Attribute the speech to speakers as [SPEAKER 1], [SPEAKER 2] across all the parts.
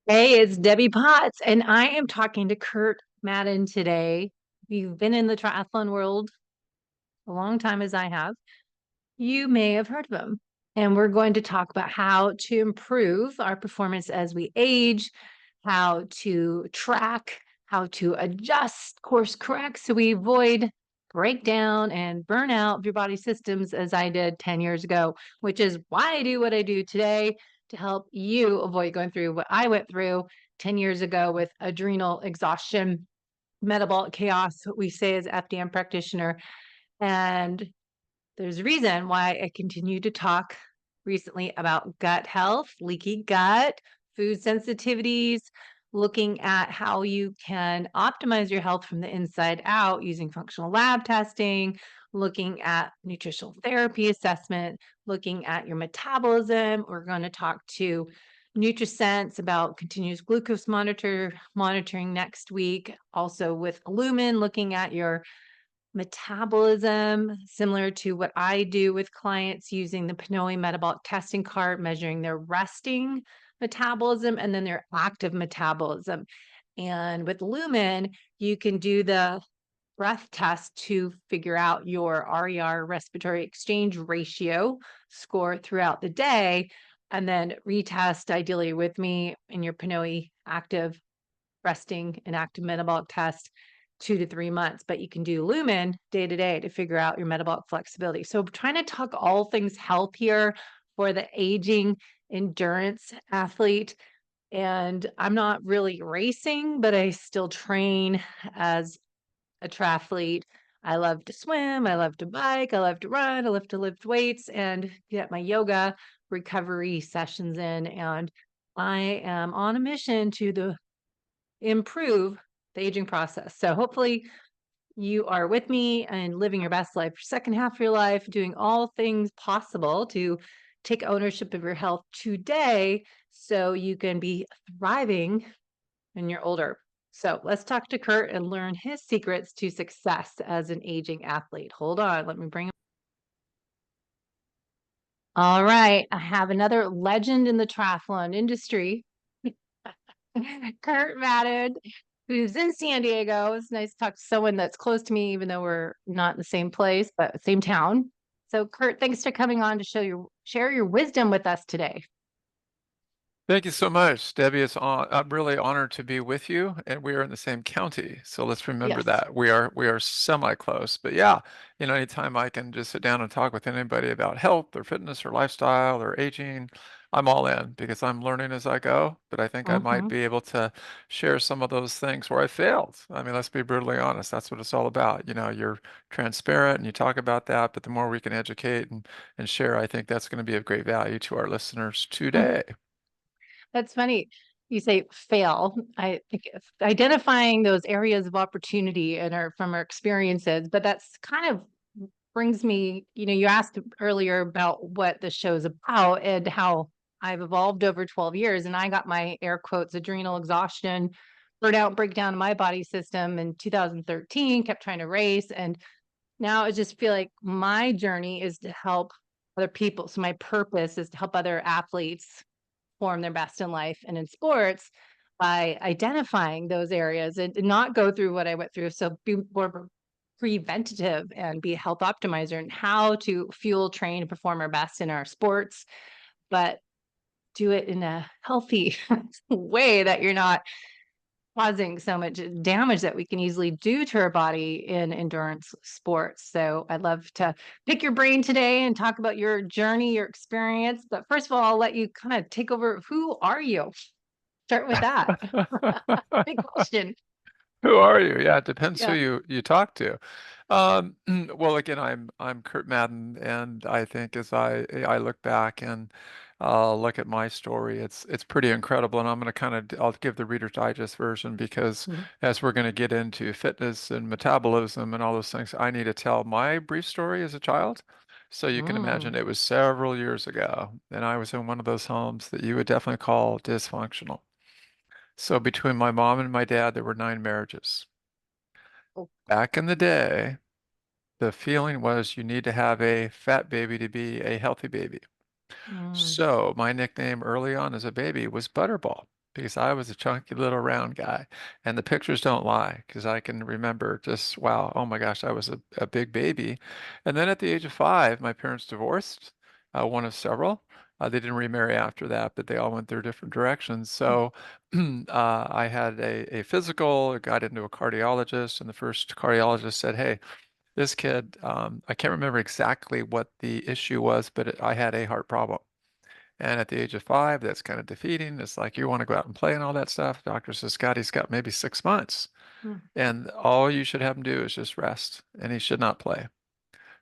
[SPEAKER 1] Hey, it's Debbie Potts, and I am talking to Kurt Madden today. If you've been in the triathlon world a long time as I have, you may have heard of him. And we're going to talk about how to improve our performance as we age, how to track, how to adjust, course correct, so we avoid breakdown and burnout of your body systems as I did 10 years ago, which is why I do what I do today to help you avoid going through what I went through 10 years ago with adrenal exhaustion, metabolic chaos, what we say as FDN practitioner. And there's a reason why I continue to talk recently about gut health, leaky gut, food sensitivities, looking at how you can optimize your health from the inside out using functional lab testing, looking at nutritional therapy assessment, looking at your metabolism. We're going to talk to NutriSense about continuous glucose monitoring next week. Also with Lumen, looking at your metabolism, similar to what I do with clients using the Pinoy metabolic testing cart, measuring their resting metabolism and then their active metabolism. And with Lumen, you can do the breath test to figure out your RER, respiratory exchange ratio score throughout the day, and then retest ideally with me in your Pinoy active resting and active metabolic test 2 to 3 months, but you can do Lumen day to day to figure out your metabolic flexibility. So I'm trying to talk all things health here for the aging endurance athlete. And I'm not really racing, but I still train as a triathlete. I love to swim, I love to bike, I love to run, I love to lift weights and get my yoga recovery sessions in. And I am on a mission to improve the aging process. So hopefully you are with me and living your best life, second half of your life, doing all things possible to take ownership of your health today so you can be thriving when you're older. So let's talk to Kurt and learn his secrets to success as an aging athlete. Hold on, let me bring him. All right, I have another legend in the triathlon industry, Kurt Madden, who's in San Diego. It's nice to talk to someone that's close to me, even though we're not in the same place, but same town. So, Kurt, thanks for coming on to share your wisdom with us today.
[SPEAKER 2] Thank you so much, Debbie. I'm really honored to be with you, and we are in the same county. So let's remember
[SPEAKER 1] Yes.
[SPEAKER 2] that we are semi-close. But yeah, anytime I can just sit down and talk with anybody about health or fitness or lifestyle or aging, I'm all in because I'm learning as I go. But I think I might
[SPEAKER 1] Hmm.
[SPEAKER 2] be able to share some of those things where I failed. I mean, let's be brutally honest. That's what it's all about. You're transparent and you talk about that, but the more we can educate and share, I think that's going to be of great value to our listeners today.
[SPEAKER 1] That's funny. You say fail. I think identifying those areas of opportunity and from our experiences, but that's kind of brings me, you asked earlier about what the show's about and how I've evolved over 12 years. And I got my air quotes adrenal exhaustion, burnout, breakdown in my body system in 2013, kept trying to race. And now I just feel like my journey is to help other people. So my purpose is to help other athletes form their best in life and in sports by identifying those areas and not go through what I went through. So be more preventative and be a health optimizer and how to fuel, train, and perform our best in our sports, but do it in a healthy way that you're not causing so much damage that we can easily do to our body in endurance sports. So I'd love to pick your brain today and talk about your journey, your experience. But first of all, I'll let you kind of take over. Who are you? Start with that. Big question.
[SPEAKER 2] Who are you? Yeah, it depends who
[SPEAKER 1] Yeah.
[SPEAKER 2] you talk to. Well, again, I'm Kurt Madden, and I think as I look back and look at my story, it's pretty incredible. And I'm going to I'll give the Reader's Digest version because
[SPEAKER 1] Mhm.
[SPEAKER 2] as we're going to get into fitness and metabolism and all those things, I need to tell my brief story as a child. So you can imagine
[SPEAKER 1] Mm.
[SPEAKER 2] it was several years ago, and I was in one of those homes that you would definitely call dysfunctional. So between my mom and my dad, there were 9 marriages.
[SPEAKER 1] Oh.
[SPEAKER 2] Back in the day, the feeling was you need to have a fat baby to be a healthy baby.
[SPEAKER 1] Mm.
[SPEAKER 2] So my nickname early on as a baby was Butterball. because I was a chunky little round guy. And the pictures don't lie because I can remember just, wow, oh my gosh, I was a big baby. And then at the age of 5, my parents divorced, one of several. They didn't remarry after that, but they all went their different directions. So I had a physical, got into a cardiologist, and the first cardiologist said, hey, this kid, I can't remember exactly what the issue was, but I had a heart problem. And at the age of 5, that's kind of defeating. It's like you want to go out and play and all that stuff. Doctor says, Scott, he's got maybe 6 months.
[SPEAKER 1] Mm.
[SPEAKER 2] And all you should have him do is just rest, and he should not play.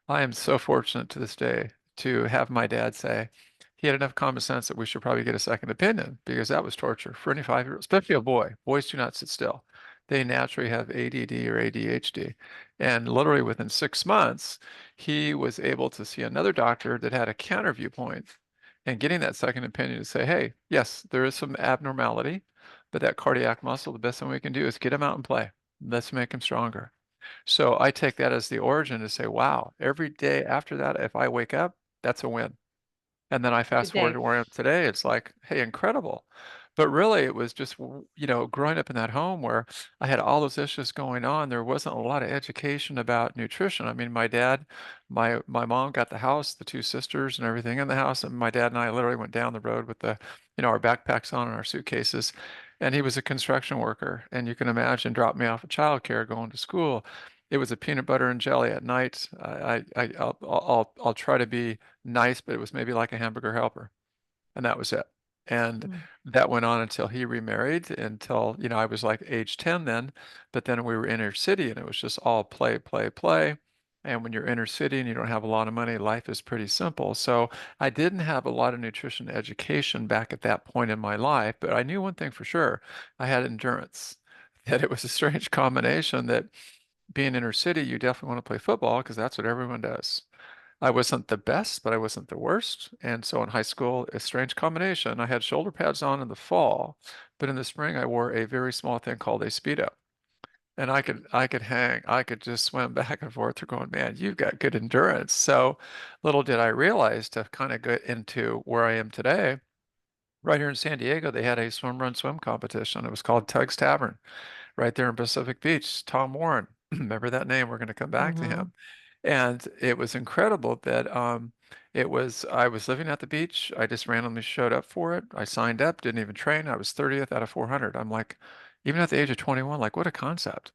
[SPEAKER 2] I am so fortunate to this day to have my dad say he had enough common sense that we should probably get a second opinion because that was torture for any 5-year-old, especially a boy. Boys do not sit still. They naturally have ADD or ADHD. And literally within 6 months, he was able to see another doctor that had a counter viewpoint and getting that second opinion to say, hey, yes, there is some abnormality, but that cardiac muscle, the best thing we can do is get him out and play. Let's make him stronger. So I take that as the origin to say, wow, every day after that, if I wake up, that's a win. And then I
[SPEAKER 1] Good
[SPEAKER 2] fast forward
[SPEAKER 1] day.
[SPEAKER 2] to where I am today. It's like, hey, incredible. But really, it was just, growing up in that home where I had all those issues going on. There wasn't a lot of education about nutrition. I mean, my dad, my mom got the house, the 2 sisters and everything in the house. And my dad and I literally went down the road with our backpacks on and our suitcases. And he was a construction worker. And you can imagine dropped me off at childcare going to school. It was a peanut butter and jelly at night. I'll try to be nice, but it was maybe like a hamburger helper, and that was it. And
[SPEAKER 1] Mm.
[SPEAKER 2] that went on until he remarried, until, I was like age 10 then, but then we were inner city and it was just all play, play, play. And when you're inner city and you don't have a lot of money, life is pretty simple. So I didn't have a lot of nutrition education back at that point in my life, but I knew one thing for sure. I had endurance. That it was a strange combination that being inner city, you definitely want to play football because that's what everyone does. I wasn't the best, but I wasn't the worst. And so in high school, a strange combination. I had shoulder pads on in the fall, but in the spring I wore a very small thing called a Speedo. And I could just swim back and forth. They're going, man, you've got good endurance. So little did I realize to kind of get into where I am today. Right here in San Diego, they had a swim run swim competition. It was called Tug's Tavern right there in Pacific Beach. Tom Warren, remember that name? We're going to come back to
[SPEAKER 1] Mm-hmm.
[SPEAKER 2] him. And it was incredible that I was living at the beach. I just randomly showed up for it. I signed up, didn't even train. I was 30th out of 400. I'm like, even at the age of 21, like what a concept.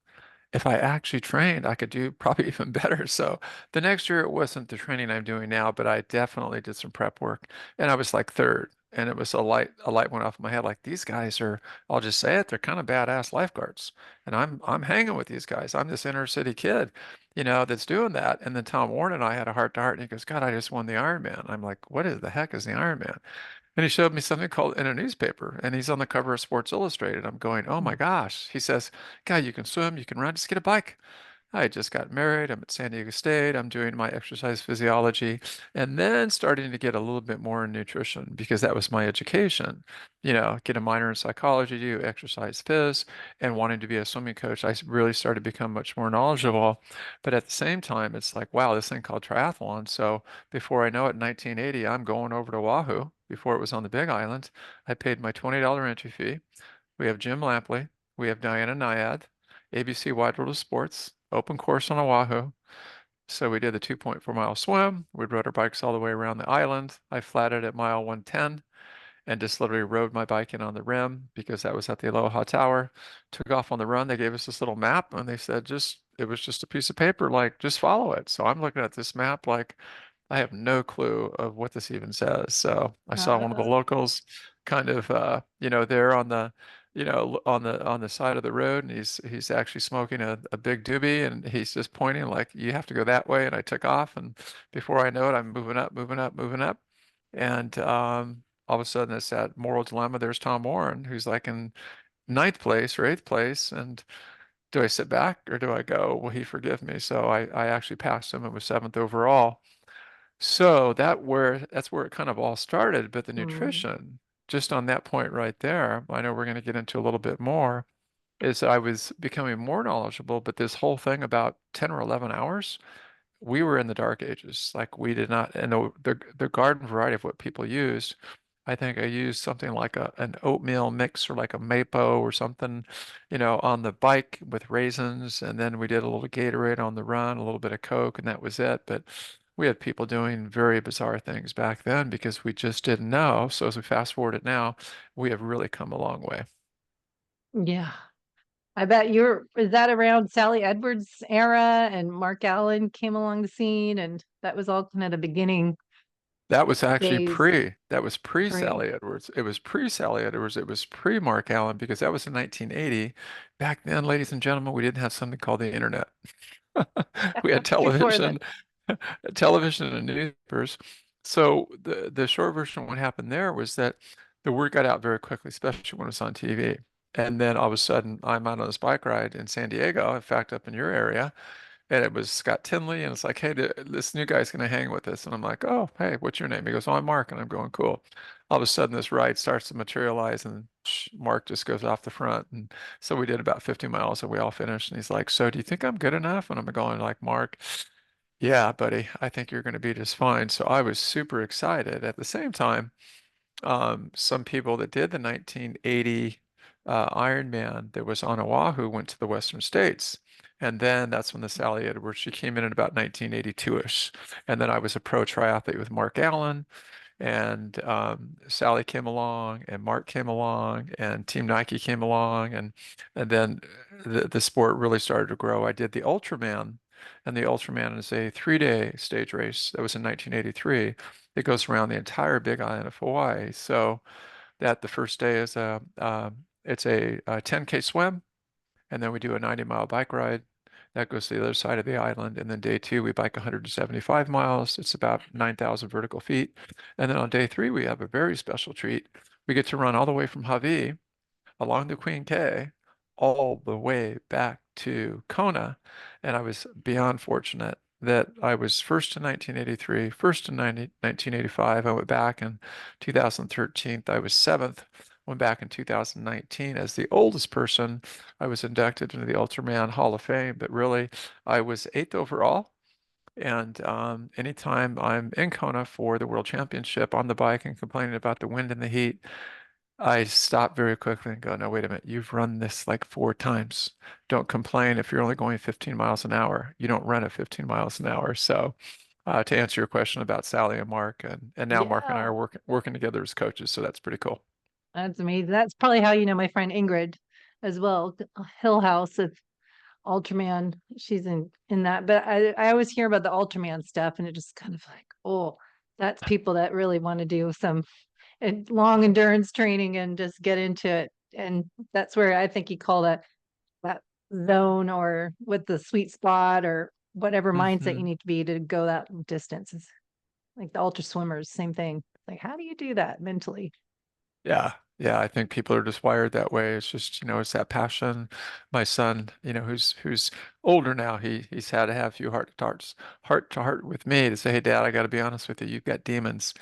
[SPEAKER 2] If I actually trained, I could do probably even better. So the next year it wasn't the training I'm doing now, but I definitely did some prep work and I was like third. And it was a light went off in my head like these guys are, I'll just say it, they're kind of badass lifeguards. And I'm hanging with these guys. I'm this inner city kid, that's doing that. And then Tom Warren and I had a heart to heart and he goes, God, I just won the Ironman. I'm like, what is the heck is the Ironman? And he showed me something called in a newspaper, and he's on the cover of Sports Illustrated. I'm going, oh my gosh. He says, God, you can swim, you can run, just get a bike. I just got married. I'm at San Diego State. I'm doing my exercise physiology and then starting to get a little bit more in nutrition because that was my education. Get a minor in psychology, do exercise phys, and wanting to be a swimming coach. I really started to become much more knowledgeable. But at the same time, it's like, wow, this thing called triathlon. So before I know it, in 1980, I'm going over to Oahu before it was on the Big Island. I paid my $20 entry fee. We have Jim Lampley. We have Diana Nyad, ABC Wide World of Sports, open course on Oahu. So we did the 2.4 mile swim. We rode our bikes all the way around the island. I flatted at mile 110 and just literally rode my bike in on the rim because that was at the Aloha Tower. Took off on the run. They gave us this little map and they said it was just a piece of paper, like just follow it. So I'm looking at this map like I have no clue of what this even says. So I saw one of the
[SPEAKER 1] Uh,
[SPEAKER 2] locals kind of there on the on the side of the road and he's actually smoking a big doobie and he's just pointing like you have to go that way and I took off and before I know it I'm moving up, moving up, moving up. And all of a sudden it's that moral dilemma. There's Tom Warren, who's like in ninth place or eighth place. And do I sit back or do I go? Will he forgive me? So I actually passed him and was seventh overall. So that's where it kind of all started. But the
[SPEAKER 1] mm,
[SPEAKER 2] nutrition, just on that point right there, I know we're going to get into a little bit more, is I was becoming more knowledgeable, but this whole thing about 10 or 11 hours, we were in the dark ages. Like we did not, and the garden variety of what people used, I think I used something like an oatmeal mix or like a mapo or something, on the bike with raisins. And then we did a little Gatorade on the run, a little bit of Coke, and that was it. But we had people doing very bizarre things back then because we just didn't know. So as we fast forward it now, we have really come a long way.
[SPEAKER 1] Yeah. I bet is that around Sally Edwards' era and Mark Allen came along the scene and that was all kind of the beginning
[SPEAKER 2] That was actually
[SPEAKER 1] days
[SPEAKER 2] that was pre
[SPEAKER 1] pre.
[SPEAKER 2] Sally Edwards. It was pre Sally Edwards. It was pre Mark Allen because that was in 1980. Back then, ladies and gentlemen, we didn't have something called the internet. We had
[SPEAKER 1] Before then.
[SPEAKER 2] television and newspapers. So the short version of what happened there was that the word got out very quickly, especially when it was on TV. And then all of a sudden, I'm out on this bike ride in San Diego, in fact, up in your area, and it was Scott Tinley, and it's like, hey, this new guy's going to hang with us. And I'm like, oh, hey, what's your name? He goes, oh, I'm Mark. And I'm going, cool. All of a sudden, this ride starts to materialize, and Mark just goes off the front. And so we did about 50 miles, and we all finished. And he's like, so do you think I'm good enough? And I'm going, like, Mark, yeah, buddy, I think you're going to be just fine. So I was super excited. At the same time, some people that did the 1980 Ironman that was on Oahu went to the Western States. And then that's when the Sally Edwards, she came in about 1982-ish. And then I was a pro triathlete with Mark Allen, and Sally came along, and Mark came along, and Team Nike came along, and then the sport really started to grow. I did the Ultraman, and the Ultraman is a 3-day stage race that was in 1983. It goes around the entire Big Island of Hawaii. So that the first day is it's a 10K swim, and then we do a 90-mile bike ride. That goes to the other side of the island. And then day two, we bike 175 miles. It's about 9,000 vertical feet. And then on day three, we have a very special treat. We get to run all the way from Hawaii along the Queen K all the way back to Kona. And I was beyond fortunate that I was first in 1983, first in 1985. I went back in 2013. I was seventh. Went back in 2019 as the oldest person. I was inducted into the Ultraman Hall of Fame, but really I was eighth overall. And anytime I'm in Kona for the World Championship on the bike and complaining about the wind and the heat, I stop very quickly and go, no, wait a minute. You've run this like 4 times. Don't complain if you're only going 15 miles an hour. You don't run at 15 miles an hour. So, to answer your question about Sally and Mark, and now Mark and I
[SPEAKER 1] Yeah,
[SPEAKER 2] are working together as coaches. So that's pretty cool.
[SPEAKER 1] that's amazing. That's probably how you know my friend Ingrid as well. Hill House of Ultraman. She's in that. But I always hear about the Ultraman stuff and it just kind of like, oh, that's people that really want to do some long endurance training and just get into it. And that's where I think you call that zone or with the sweet spot or whatever mindset you
[SPEAKER 2] Hmm.
[SPEAKER 1] need to be to go that distance. It's like the ultra swimmers, same thing. Like, how do you do that mentally?
[SPEAKER 2] Yeah. Yeah, I think people are just wired that way. It's just, it's that passion. My son, who's older now, he's had to have a few heart to heart with me to say, hey, Dad, I got to be honest with you, you've got demons.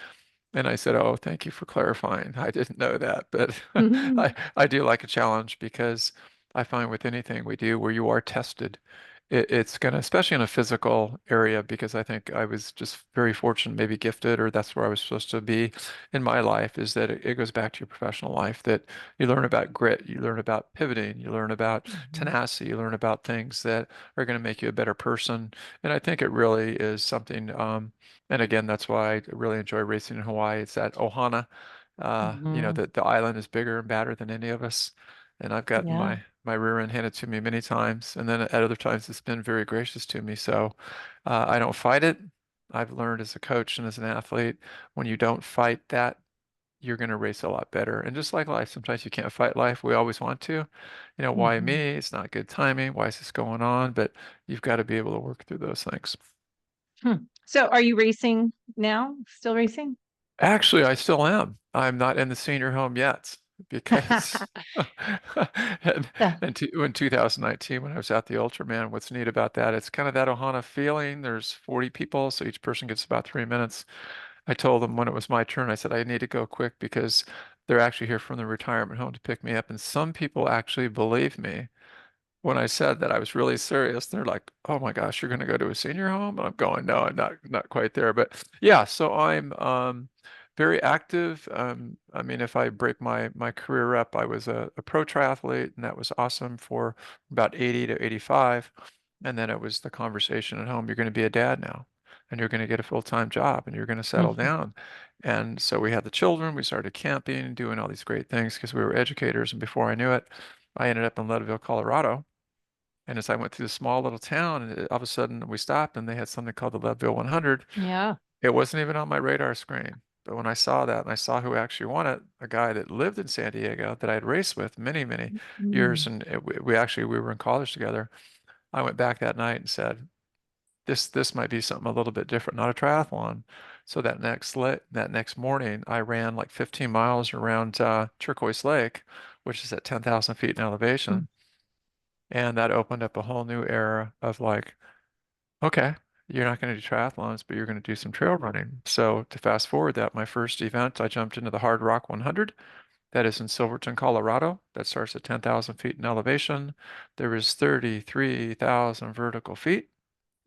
[SPEAKER 2] And I said, oh, thank you for clarifying. I didn't know that, but I do like a challenge because I find with anything we do where you are tested, it's gonna, especially in a physical area, because I think I was just very fortunate, maybe gifted, or that's where I was supposed to be in my life, is that it goes back to your professional life, that you learn about grit, you learn about pivoting, you learn about
[SPEAKER 1] Mhm.
[SPEAKER 2] tenacity, you learn about things that are going to make you a better person. And I think it really is something, and again, that's why I really enjoy racing in Hawaii. It's that Ohana.
[SPEAKER 1] Mhm.
[SPEAKER 2] The island is bigger and badder than any of us. And I've gotten
[SPEAKER 1] Yeah.
[SPEAKER 2] my rear end handed to me many times. And then at other times, it's been very gracious to me. So I don't fight it. I've learned as a coach and as an athlete, when you don't fight that, you're going to race a lot better. And just like life, sometimes you can't fight life. We always want to. Why me?
[SPEAKER 1] Mhm.
[SPEAKER 2] It's not good timing. Why is this going on? But you've got to be able to work through those things.
[SPEAKER 1] Hmm. So are you racing now? Still racing?
[SPEAKER 2] Actually, I still am. I'm not in the senior home yet because and,
[SPEAKER 1] Yeah.
[SPEAKER 2] in 2019, when I was at the Ultraman, what's neat about that, it's kind of that Ohana feeling. There's 40 people, so each person gets about 3 minutes. I told them when it was my turn, I said, I need to go quick because they're actually here from the retirement home to pick me up. And some people actually believe me when I said that I was really serious. They're like, "Oh my gosh, you're going to go to a senior home?" And I'm going, "No, I'm not quite there." But yeah, so I'm very active. I mean, if I break my career up, I was a pro triathlete, and that was awesome for about 80 to 85. And then it was the conversation at home. You're going to be a dad now, and you're going to get a full-time job, and you're going to settle
[SPEAKER 1] Mhm.
[SPEAKER 2] down. And so we had the children. We started camping and doing all these great things because we were educators. And before I knew it, I ended up in Leadville, Colorado. And as I went through this small little town, and all of a sudden we stopped, and they had something called the Leadville 100.
[SPEAKER 1] Yeah.
[SPEAKER 2] It wasn't even on my radar screen. But when I saw that and I saw who actually won it, a guy that lived in San Diego that I'd raced with many, many years,
[SPEAKER 1] Mm.
[SPEAKER 2] and we were in college together. I went back that night and said, this might be something a little bit different, not a triathlon. So that next morning, I ran like 15 miles around Turquoise Lake, which is at 10,000 feet in elevation, and that opened up a whole new era of like, okay, you're not going to do triathlons, but you're going to do some trail running. So to fast forward that, my first event, I jumped into the Hard Rock 100. That is in Silverton, Colorado. That starts at 10,000 feet in elevation. There is 33,000 vertical feet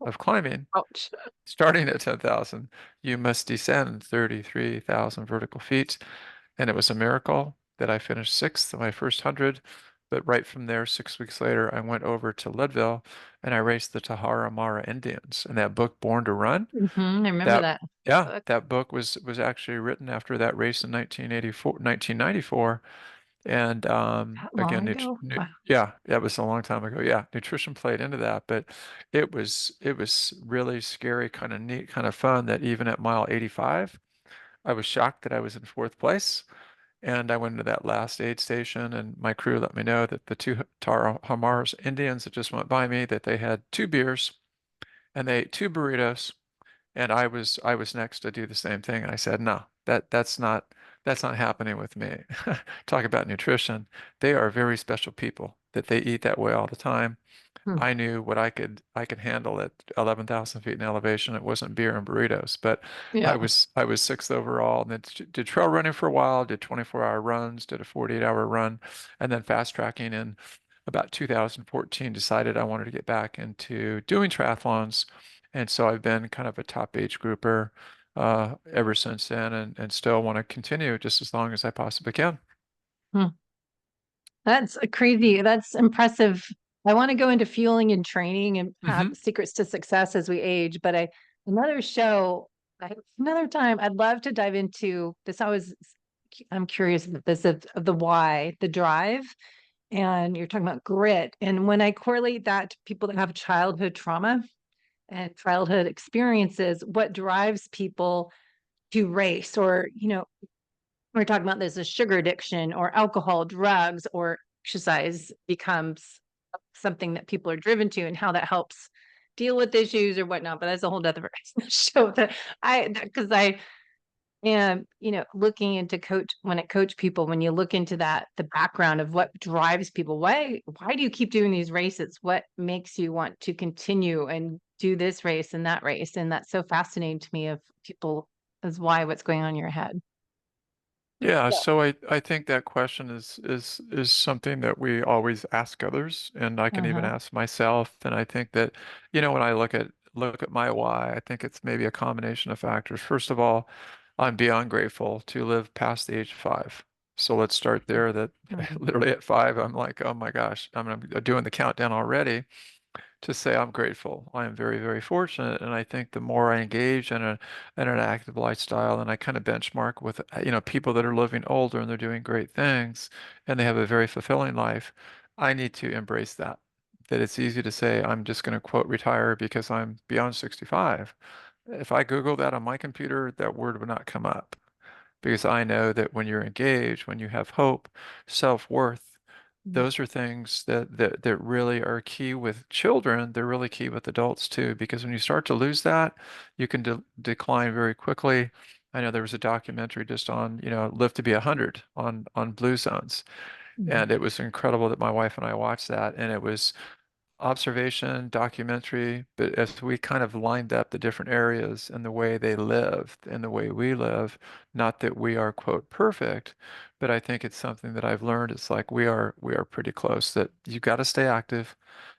[SPEAKER 2] of climbing.
[SPEAKER 1] Ouch.
[SPEAKER 2] Starting at 10,000, you must descend 33,000 vertical feet. And it was a miracle that I finished sixth in my first 100. But right from there, 6 weeks later, I went over to Leadville and I raced the Tarahumara Indians. And that book, Born to Run,
[SPEAKER 1] I remember
[SPEAKER 2] that,
[SPEAKER 1] that
[SPEAKER 2] yeah,
[SPEAKER 1] book
[SPEAKER 2] that book was actually written after that race in 1984, 1994. And
[SPEAKER 1] that long
[SPEAKER 2] again,
[SPEAKER 1] ago. Wow.
[SPEAKER 2] yeah, that was a long time ago. Yeah, nutrition played into that, but it was really scary, kind of neat, kind of fun that even at mile 85, I was shocked that I was in fourth place. And I went to that last aid station, and my crew let me know that the two Tarahumara Indians that just went by me, that they had 2 beers and they ate 2 burritos, and I was next to do the same thing. And I said, no, that's not happening with me. Talk about nutrition. They are very special people that they eat that way all the time.
[SPEAKER 1] Hmm.
[SPEAKER 2] I knew what I could handle at 11,000 feet in elevation. It wasn't beer and burritos, but I
[SPEAKER 1] Yeah.
[SPEAKER 2] was I was sixth overall, and then did trail running for a while, did 24-hour runs, did a 48-hour run, and then fast tracking in about 2014 decided I wanted to get back into doing triathlons. And so I've been kind of a top age grouper ever since then, and still want to continue just as long as I possibly can.
[SPEAKER 1] Hmm. That's a crazy. That's impressive. I want to go into fueling and training and have
[SPEAKER 2] Hmm.
[SPEAKER 1] secrets to success as we age, but another show, another time, I'd love to dive into this. I'm curious about this of the why, the drive, and you're talking about grit. And when I correlate that to people that have childhood trauma and childhood experiences, what drives people to race or, we're talking about this as sugar addiction or alcohol, drugs, or exercise becomes something that people are driven to and how that helps deal with issues or whatnot. But that's a whole other show that because I am, looking into when I coach people, when you look into that, the background of what drives people, why do you keep doing these races? What makes you want to continue and do this race and that race? And that's so fascinating to me of people as what's going on in your head.
[SPEAKER 2] Yeah,
[SPEAKER 1] Yeah.
[SPEAKER 2] so I think that question is something that we always ask others, and I can even
[SPEAKER 1] Uh-huh.
[SPEAKER 2] ask myself. And I think that, when I look at my why, I think it's maybe a combination of factors. First of all, I'm beyond grateful to live past the age of 5. So let's start there. That
[SPEAKER 1] Mhm.
[SPEAKER 2] literally at 5, I'm like, oh my gosh, I'm doing the countdown already to say I'm grateful. I am very, very fortunate, and I think the more I engage in an active lifestyle, and I kind of benchmark with people that are living older and they're doing great things, and they have a very fulfilling life, I need to embrace that. That it's easy to say I'm just going to quote retire because I'm beyond 65. If I Google that on my computer, that word would not come up because I know that when you're engaged, when you have hope, self-worth,
[SPEAKER 1] Mhm.
[SPEAKER 2] those are things that really are key with children. They're really key with adults too, because when you start to lose that, you can decline very quickly. I know there was a documentary just on, Live to be 100 on Blue Zones,
[SPEAKER 1] Mhm.
[SPEAKER 2] and it was incredible that my wife and I watched that, and it was observation, documentary, but as we kind of lined up the different areas and the way they lived and the way we live, not that we are, quote, perfect, but I think it's something that I've learned. It's like we are pretty close, that you've got to stay active.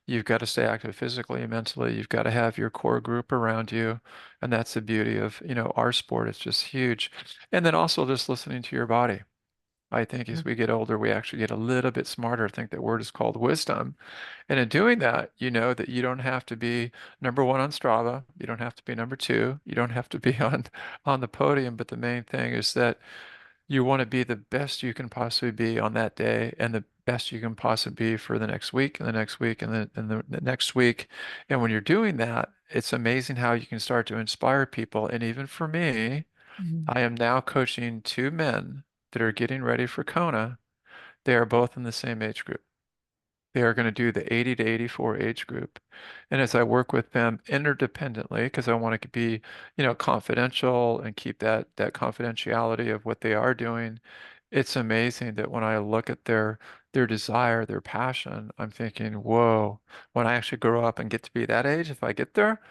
[SPEAKER 2] You've got to stay active physically and mentally. You've got to have your core group around you. And that's the beauty of, our sport. It's just huge. And then also just listening to your body. I think as we get older, we actually get a little bit smarter. I think that word is called wisdom. And in doing that, you know that you don't have to be number one on Strava. You don't have to be number two. You don't have to be on the podium. But the main thing is that you want to be the best you can possibly be on that day and the best you can possibly be for the next week and the next week and the next week. And when you're doing that, it's amazing how you can start to inspire people. And even for me,
[SPEAKER 1] Mhm.
[SPEAKER 2] I am now coaching two men that are getting ready for Kona. They are both in the same age group. They are going to do the 80 to 84 age group. And as I work with them interdependently, because I want to be, confidential and keep that confidentiality of what they are doing, it's amazing that when I look at their desire, their passion, I'm thinking, whoa, when I actually grow up and get to be that age, if I get there,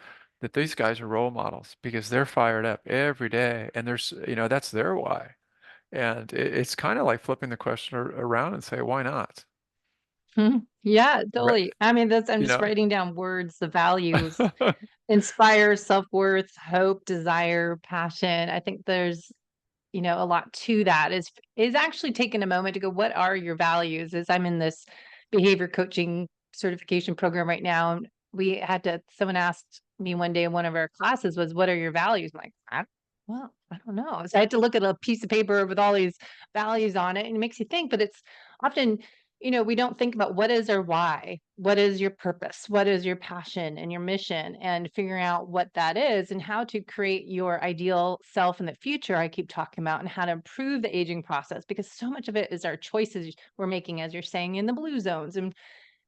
[SPEAKER 2] that these guys are role models because they're fired up every day and there's, that's their why. And it's kind of like flipping the question around and say, why not?
[SPEAKER 1] Mhm. Yeah,
[SPEAKER 2] Right.
[SPEAKER 1] totally. I mean, I'm
[SPEAKER 2] You
[SPEAKER 1] just
[SPEAKER 2] know,
[SPEAKER 1] writing down words, the values, inspire, self-worth, hope, desire, passion. I think there's, a lot to that is actually taking a moment to go, what are your values? As I'm in this behavior coaching certification program right now, and someone asked me one day in one of our classes was, what are your values? I'm like, I don't know. So I had to look at a piece of paper with all these values on it, and it makes you think, but it's often, we don't think about what is our why, what is your purpose, what is your passion and your mission, and figuring out what that is and how to create your ideal self in the future. I keep talking about and how to improve the aging process because so much of it is our choices we're making, as you're saying, in the blue zones and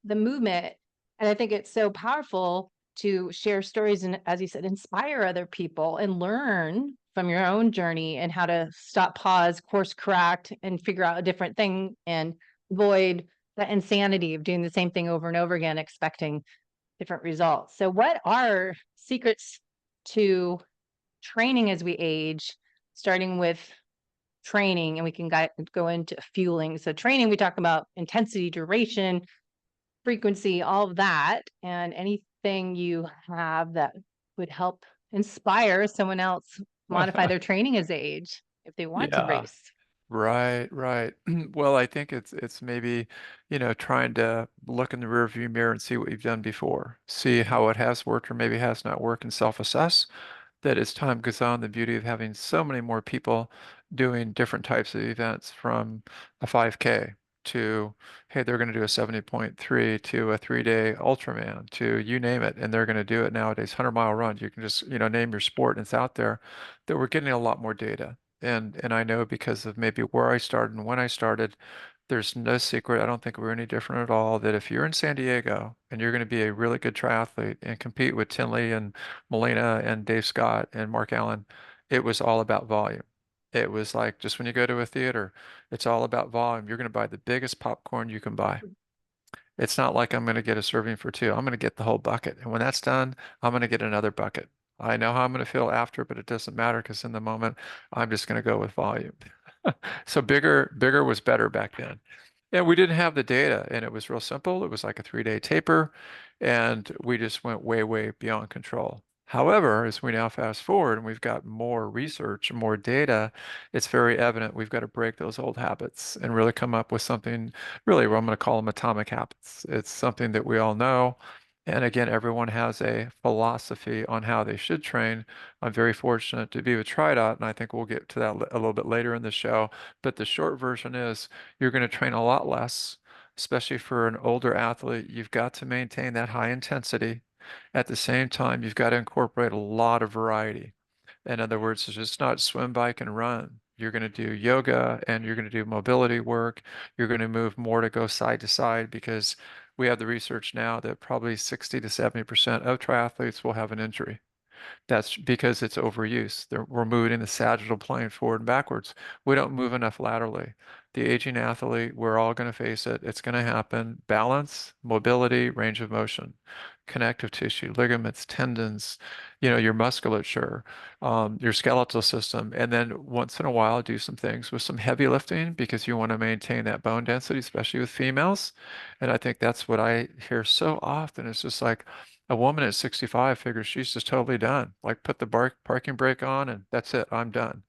[SPEAKER 1] the movement. And I think it's so powerful to share stories and, as you said, inspire other people and learn from your own journey and how to stop, pause, course correct, and figure out a different thing and avoid the insanity of doing the same thing over and over again, expecting different results. So, what are secrets to training as we age, starting with training, and we can go into fueling. So, training, we talk about intensity, duration, frequency, all of that, and anything you have that would help inspire someone else modify their training as they age if they want to
[SPEAKER 2] yeah,
[SPEAKER 1] race.
[SPEAKER 2] right, right. Well, I think it's maybe, trying to look in the rearview mirror and see what you've done before, see how it has worked or maybe has not worked and self-assess that as time goes on, the beauty of having so many more people doing different types of events from a 5K to, hey, they're going to do a 70.3 to a 3-day Ultraman to you name it, and they're going to do it nowadays, 100-mile run. You can just, name your sport and it's out there, that we're getting a lot more data. And I know because of maybe where I started and when I started, there's no secret. I don't think we're any different at all. That if you're in San Diego and you're going to be a really good triathlete and compete with Tinley and Molina and Dave Scott and Mark Allen, it was all about volume. It was like just when you go to a theater, it's all about volume. You're going to buy the biggest popcorn you can buy. It's not like I'm going to get a serving for two. I'm going to get the whole bucket. And when that's done, I'm going to get another bucket. I know how I'm going to feel after, but it doesn't matter because in the moment, I'm just going to go with volume. So bigger was better back then. And we didn't have the data, and it was real simple. It was like a 3-day taper, and we just went way, way beyond control. However, as we now fast forward and we've got more research and more data, it's very evident we've got to break those old habits and really come up with something really what I'm going to call them atomic habits. It's something that we all know. And again, everyone has a philosophy on how they should train. I'm very fortunate to be with TriDot, and I think we'll get to that a little bit later in the show. But the short version is you're going to train a lot less, especially for an older athlete. You've got to maintain that high intensity. At the same time, you've got to incorporate a lot of variety. In other words, it's just not swim, bike, and run. You're going to do yoga and you're going to do mobility work. You're going to move more to go side to side because we have the research now that probably 60 to 70% of triathletes will have an injury. That's because it's overuse. We're moving in the sagittal plane forward and backwards. We don't move enough laterally. The aging athlete, we're all going to face it. It's going to happen. Balance, mobility, range of motion, connective tissue, ligaments, tendons, your musculature, your skeletal system. And then once in a while, do some things with some heavy lifting because you want to maintain that bone density, especially with females. And I think that's what I hear so often. It's just like a woman at 65 figures she's just totally done. Like put the parking brake on and that's it. I'm done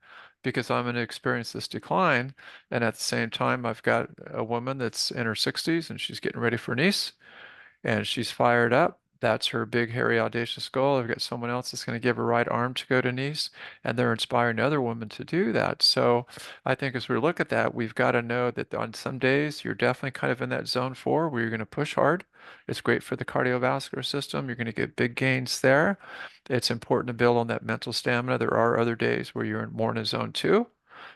[SPEAKER 2] because I'm going to experience this decline. And at the same time, I've got a woman that's in her 60s and she's getting ready for Nice and she's fired up. That's her big, hairy, audacious goal. I've got someone else that's going to give her right arm to go to Nice, and they're inspiring other women to do that. So I think as we look at that, we've got to know that on some days you're definitely kind of in that zone 4 where you're going to push hard. It's great for the cardiovascular system. You're going to get big gains there. It's important to build on that mental stamina. There are other days where you're more in a zone 2,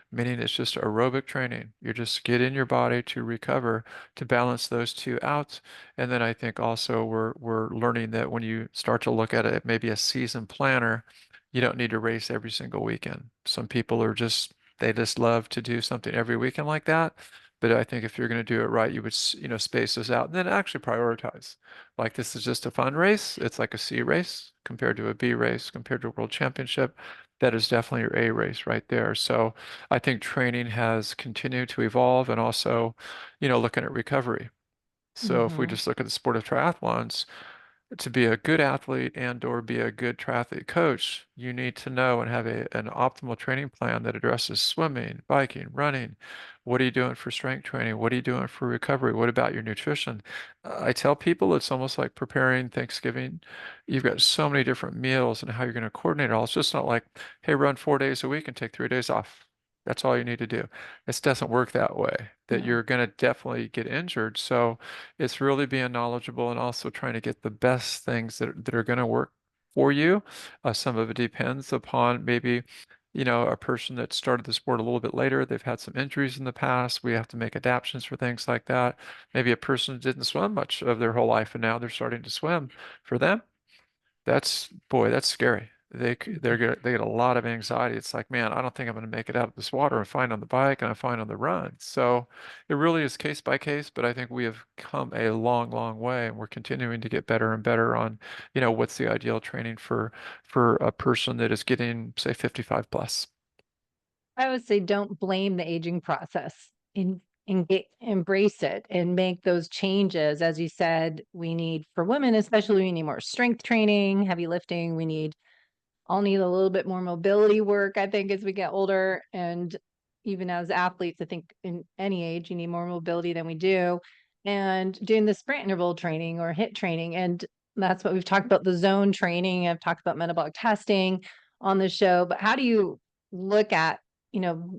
[SPEAKER 2] meaning it's just aerobic training. You just get in your body to recover, to balance those two out. And then I think also we're learning that when you start to look at it, maybe a season planner, you don't need to race every single weekend. Some people are just they just love to do something every weekend like that. But I think if you're going to do it right, you would, space this out and then actually prioritize. Like this is just a fun race. It's like a C race compared to a B race, compared to a world championship. That is definitely your A race right there. So I think training has continued to evolve and also, looking at recovery. So if we
[SPEAKER 1] Hmm.
[SPEAKER 2] just look at the sport of triathlons, to be a good athlete and or be a good triathlete coach, you need to know and have an optimal training plan that addresses swimming, biking, running. What are you doing for strength training? What are you doing for recovery? What about your nutrition? I tell people it's almost like preparing Thanksgiving. You've got so many different meals and how you're going to coordinate it all. It's just not like, hey, run 4 days a week and take 3 days off. That's all you need to do. It doesn't work that way, that
[SPEAKER 1] No.
[SPEAKER 2] you're going to definitely get injured. So it's really being knowledgeable and also trying to get the best things that are going to work for you. Some of it depends upon maybe, a person that started the sport a little bit later. They've had some injuries in the past. We have to make adaptations for things like that. Maybe a person that didn't swim much of their whole life and now they're starting to swim. For them, boy, that's scary. They get a lot of anxiety. It's like, man, I don't think I'm going to make it out of this water. I'm fine on the bike and I'm fine on the run. So it really is case by case, but I think we have come a long, long way and we're continuing to get better and better on, what's the ideal training for a person that is getting, say, 55 plus.
[SPEAKER 1] I would say don't blame the aging process. Embrace it and make those changes. As you said, we need for women, especially, we need more strength training, heavy lifting. I'll need a little bit more mobility work, I think, as we get older. And even as athletes, I think in any age, you need more mobility than we do. And doing the sprint interval training or HIIT training. And that's what we've talked about, the zone training. I've talked about metabolic testing on the show. But how do you look at,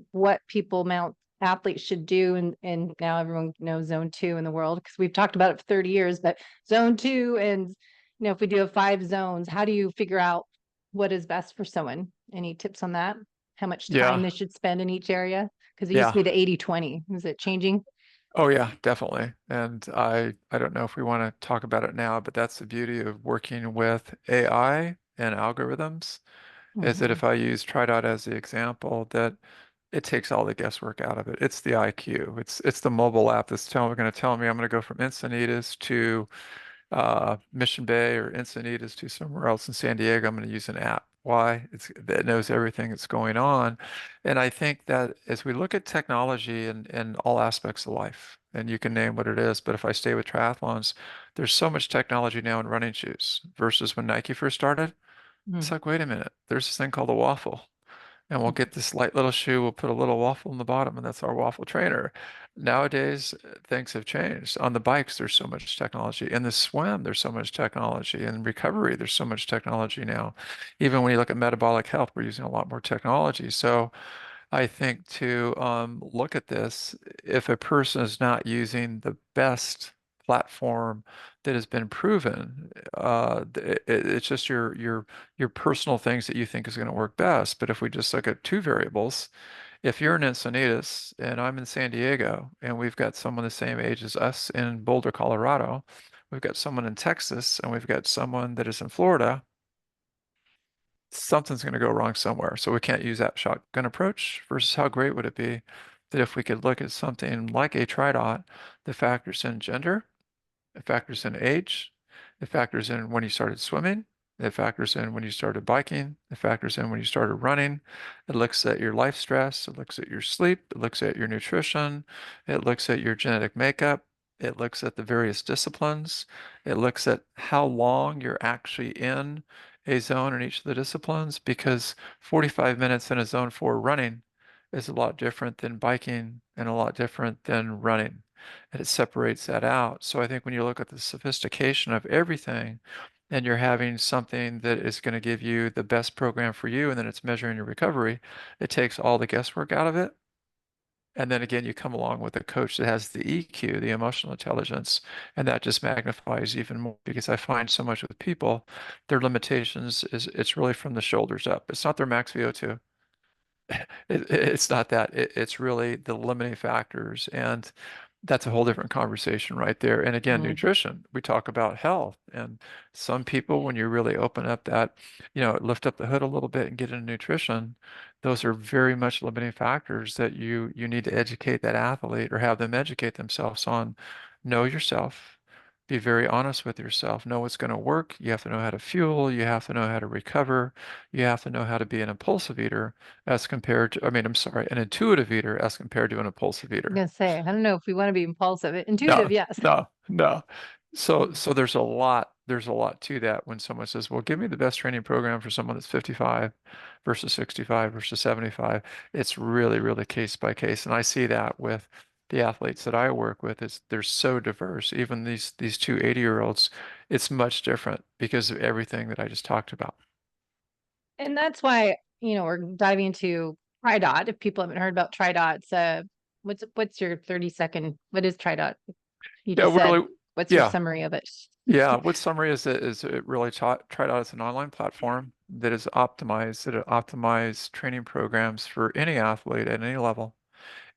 [SPEAKER 1] what people mount athletes should do? And now everyone knows zone 2 in the world because we've talked about it for 30 years, but zone 2 and if we do have 5 zones, how do you figure out what is best for someone? Any tips on that? How much time
[SPEAKER 2] Yeah.
[SPEAKER 1] they should spend in each area? Because it used to
[SPEAKER 2] Yeah.
[SPEAKER 1] be the 80-20. Is it changing?
[SPEAKER 2] Oh yeah, definitely. And I don't know if we want to talk about it now, but that's the beauty of working with AI and algorithms is that
[SPEAKER 1] Mhm.
[SPEAKER 2] if I use TriDot as the example, that it takes all the guesswork out of it. It's the IQ. It's the mobile app that's going to tell me I'm going to go from Encinitas to Mission Bay or Encinitas to somewhere else in San Diego. I'm going to use an app. Why? It knows everything that's going on. And I think that as we look at technology in all aspects of life, and you can name what it is, but if I stay with triathlons, there's so much technology now in running shoes versus when Nike first started. It's
[SPEAKER 1] Mhm.
[SPEAKER 2] like, wait a minute, there's this thing called a waffle. And we'll get this light little shoe, we'll put a little waffle in the bottom, and that's our waffle trainer. Nowadays, things have changed. On the bikes, there's so much technology. In the swim, there's so much technology. In recovery, there's so much technology now. Even when you look at metabolic health, we're using a lot more technology. So I think to look at this, if a person is not using the best platform that has been proven, it's just your personal things that you think is going to work best. But if we just look at two variables, if you're in Encinitas and I'm in San Diego and we've got someone the same age as us in Boulder, Colorado, we've got someone in Texas and we've got someone that is in Florida, something's going to go wrong somewhere. So we can't use that shotgun approach versus how great would it be that if we could look at something like a TriDot that factors in gender, it factors in age. It factors in when you started swimming. It factors in when you started biking. It factors in when you started running. It looks at your life stress. It looks at your sleep. It looks at your nutrition. It looks at your genetic makeup. It looks at the various disciplines. It looks at how long you're actually in a zone in each of the disciplines, because 45 minutes in a zone 4 running is a lot different than biking and a lot different than running, and it separates that out. So I think when you look at the sophistication of everything and you're having something that is going to give you the best program for you and then it's measuring your recovery, it takes all the guesswork out of it. And then again, you come along with a coach that has the EQ, the emotional intelligence, and that just magnifies even more, because I find so much with people, their limitations is it's really from the shoulders up. It's not their max VO2. It's not that. It's really the limiting factors. And that's a whole different conversation right there. And again,
[SPEAKER 1] Mm.
[SPEAKER 2] nutrition, we talk about health. And some people, when you really open up that, lift up the hood a little bit and get into nutrition, those are very much limiting factors that you need to educate that athlete or have them educate themselves on. Know yourself. Be very honest with yourself. Know what's going to work. You have to know how to fuel. You have to know how to recover. You have to know how to be an impulsive eater as compared to, I mean, I'm sorry, an intuitive eater as compared to an impulsive
[SPEAKER 1] I'm
[SPEAKER 2] eater.
[SPEAKER 1] gonna say, I don't know if we want to be impulsive.
[SPEAKER 2] No,
[SPEAKER 1] Intuitive, yes.
[SPEAKER 2] no, no. So there's a lot to that when someone says, well, give me the best training program for someone that's 55 versus 65 versus 75. It's really, really case by case. And I see that with the athletes that I work with. They're so diverse. Even these two 80-year-olds, it's much different because of everything that I just talked about.
[SPEAKER 1] And that's why, we're diving into TriDot. If people haven't heard about TriDots, what's your 30-second, what is TriDot? You
[SPEAKER 2] Yeah,
[SPEAKER 1] just said,
[SPEAKER 2] really,
[SPEAKER 1] what's your
[SPEAKER 2] yeah.
[SPEAKER 1] summary of it?
[SPEAKER 2] Yeah, what summary is it really tried out as an online platform that is optimized, that it optimized training programs for any athlete at any level.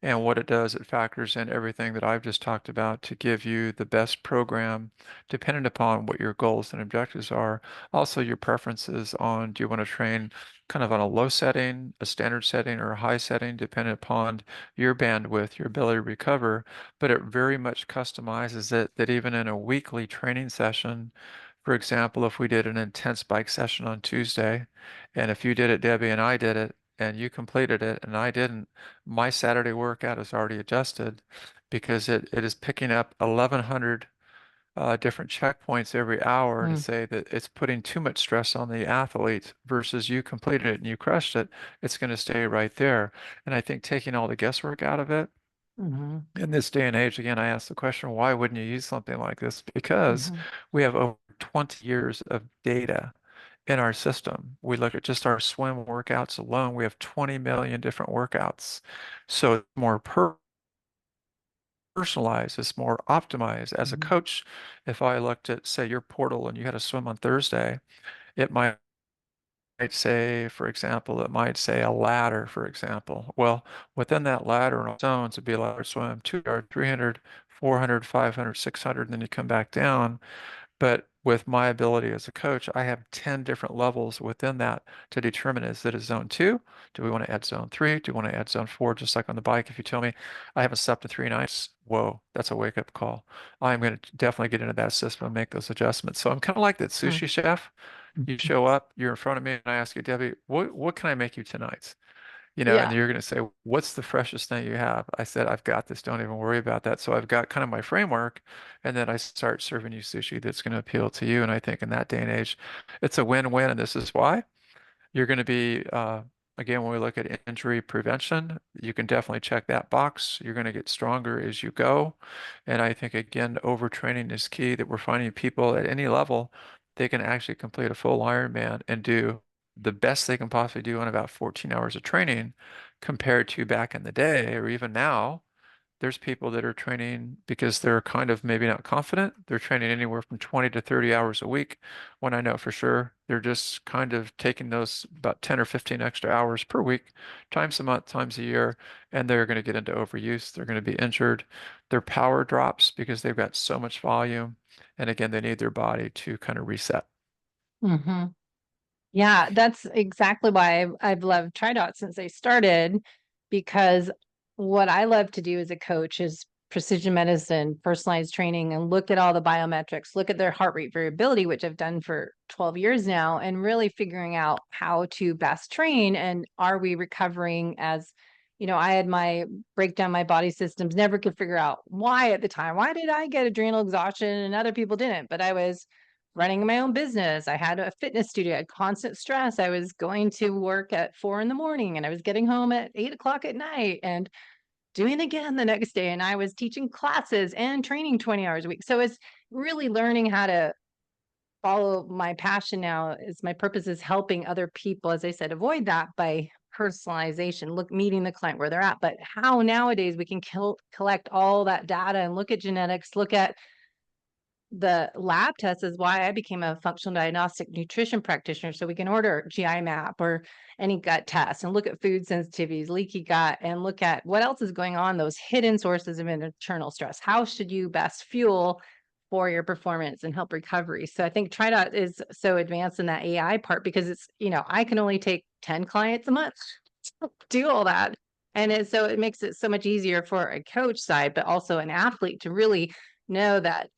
[SPEAKER 2] And what it does, it factors in everything that I've just talked about to give you the best program dependent upon what your goals and objectives are. Also, your preferences on, do you want to train kind of on a low setting, a standard setting, or a high setting, dependent upon your bandwidth, your ability to recover. But it very much customizes it that even in a weekly training session, for example, if we did an intense bike session on Tuesday, and if you did it, Debbie, and I did it, and you completed it and I didn't, my Saturday workout is already adjusted because it is picking up 1,100 different checkpoints every hour to
[SPEAKER 1] Mm,
[SPEAKER 2] say that it's putting too much stress on the athlete versus you completed it and you crushed it. It's going to stay right there. And I think taking all the guesswork out of it
[SPEAKER 1] mhm,
[SPEAKER 2] in this day and age, again, I ask the question, why wouldn't you use something like this? Because
[SPEAKER 1] mhm,
[SPEAKER 2] we have over 20 years of data in our system. We look at just our swim workouts alone, we have 20 million different workouts. So it's more personalized, it's more optimized. As a
[SPEAKER 1] mhm,
[SPEAKER 2] coach, if I looked at, say, your portal and you had to swim on Thursday, it might say, for example, it might say a ladder, for example. Well, within that ladder in zones, it'd be a ladder swim, 2 yard, 300, 400, 500, 600, and then you come back down. But with my ability as a coach, I have 10 different levels within that to determine, is it a zone 2? Do we want to add zone 3? Do we want to add zone 4? Just like on the bike, if you tell me I haven't slept in 3 nights, whoa, that's a wake up call. I'm going to definitely get into that system and make those adjustments. So I'm kind of like that
[SPEAKER 1] mm,
[SPEAKER 2] sushi chef. You
[SPEAKER 1] mhm.
[SPEAKER 2] show up, you're in front of me, and I ask you, Debbie, what can I make you tonight? And
[SPEAKER 1] Yeah.
[SPEAKER 2] you're going to say, what's the freshest thing you have? I said, I've got this. Don't even worry about that. So I've got kind of my framework, and then I start serving you sushi that's going to appeal to you. And I think in that day and age, it's a win-win. And this is why. You're going to be, again, when we look at injury prevention, you can definitely check that box. You're going to get stronger as you go. And I think, again, overtraining is key, that we're finding people at any level, they can actually complete a full Ironman and do the best they can possibly do in about 14 hours of training compared to back in the day or even now. There's people that are training because they're kind of maybe not confident. They're training anywhere from 20 to 30 hours a week, when I know for sure they're just kind of taking those about 10 or 15 extra hours per week, times a month, times a year, and they're going to get into overuse. They're going to be injured. Their power drops because they've got so much volume. And again, they need their body to kind of reset.
[SPEAKER 1] Hmm. Yeah, that's exactly why I've loved TriDot since they started, because what I love to do as a coach is precision medicine, personalized training, and look at all the biometrics, look at their heart rate variability, which I've done for 12 years now, and really figuring out how to best train. And are we recovering as, I had my breakdown, my body systems, never could figure out why at the time. Why did I get adrenal exhaustion and other people didn't? But I was running my own business. I had a fitness studio, I had constant stress. I was going to work at 4 in the morning and I was getting home at 8 o'clock at night. And doing it again the next day. And I was teaching classes and training 20 hours a week. So it's really learning how to follow my passion now is my purpose is helping other people, as I said, avoid that by personalization, look, meeting the client where they're at. But how nowadays we can collect all that data and look at genetics, look at the lab test is why I became a functional diagnostic nutrition practitioner. So we can order GI map or any gut test and look at food sensitivities, leaky gut, and look at what else is going on, those hidden sources of internal stress. How should you best fuel for your performance and help recovery? So I think TriDot is so advanced in that AI part because it's, I can only take 10 clients a month to do all that. So it makes it so much easier for a coach side, but also an athlete to really know that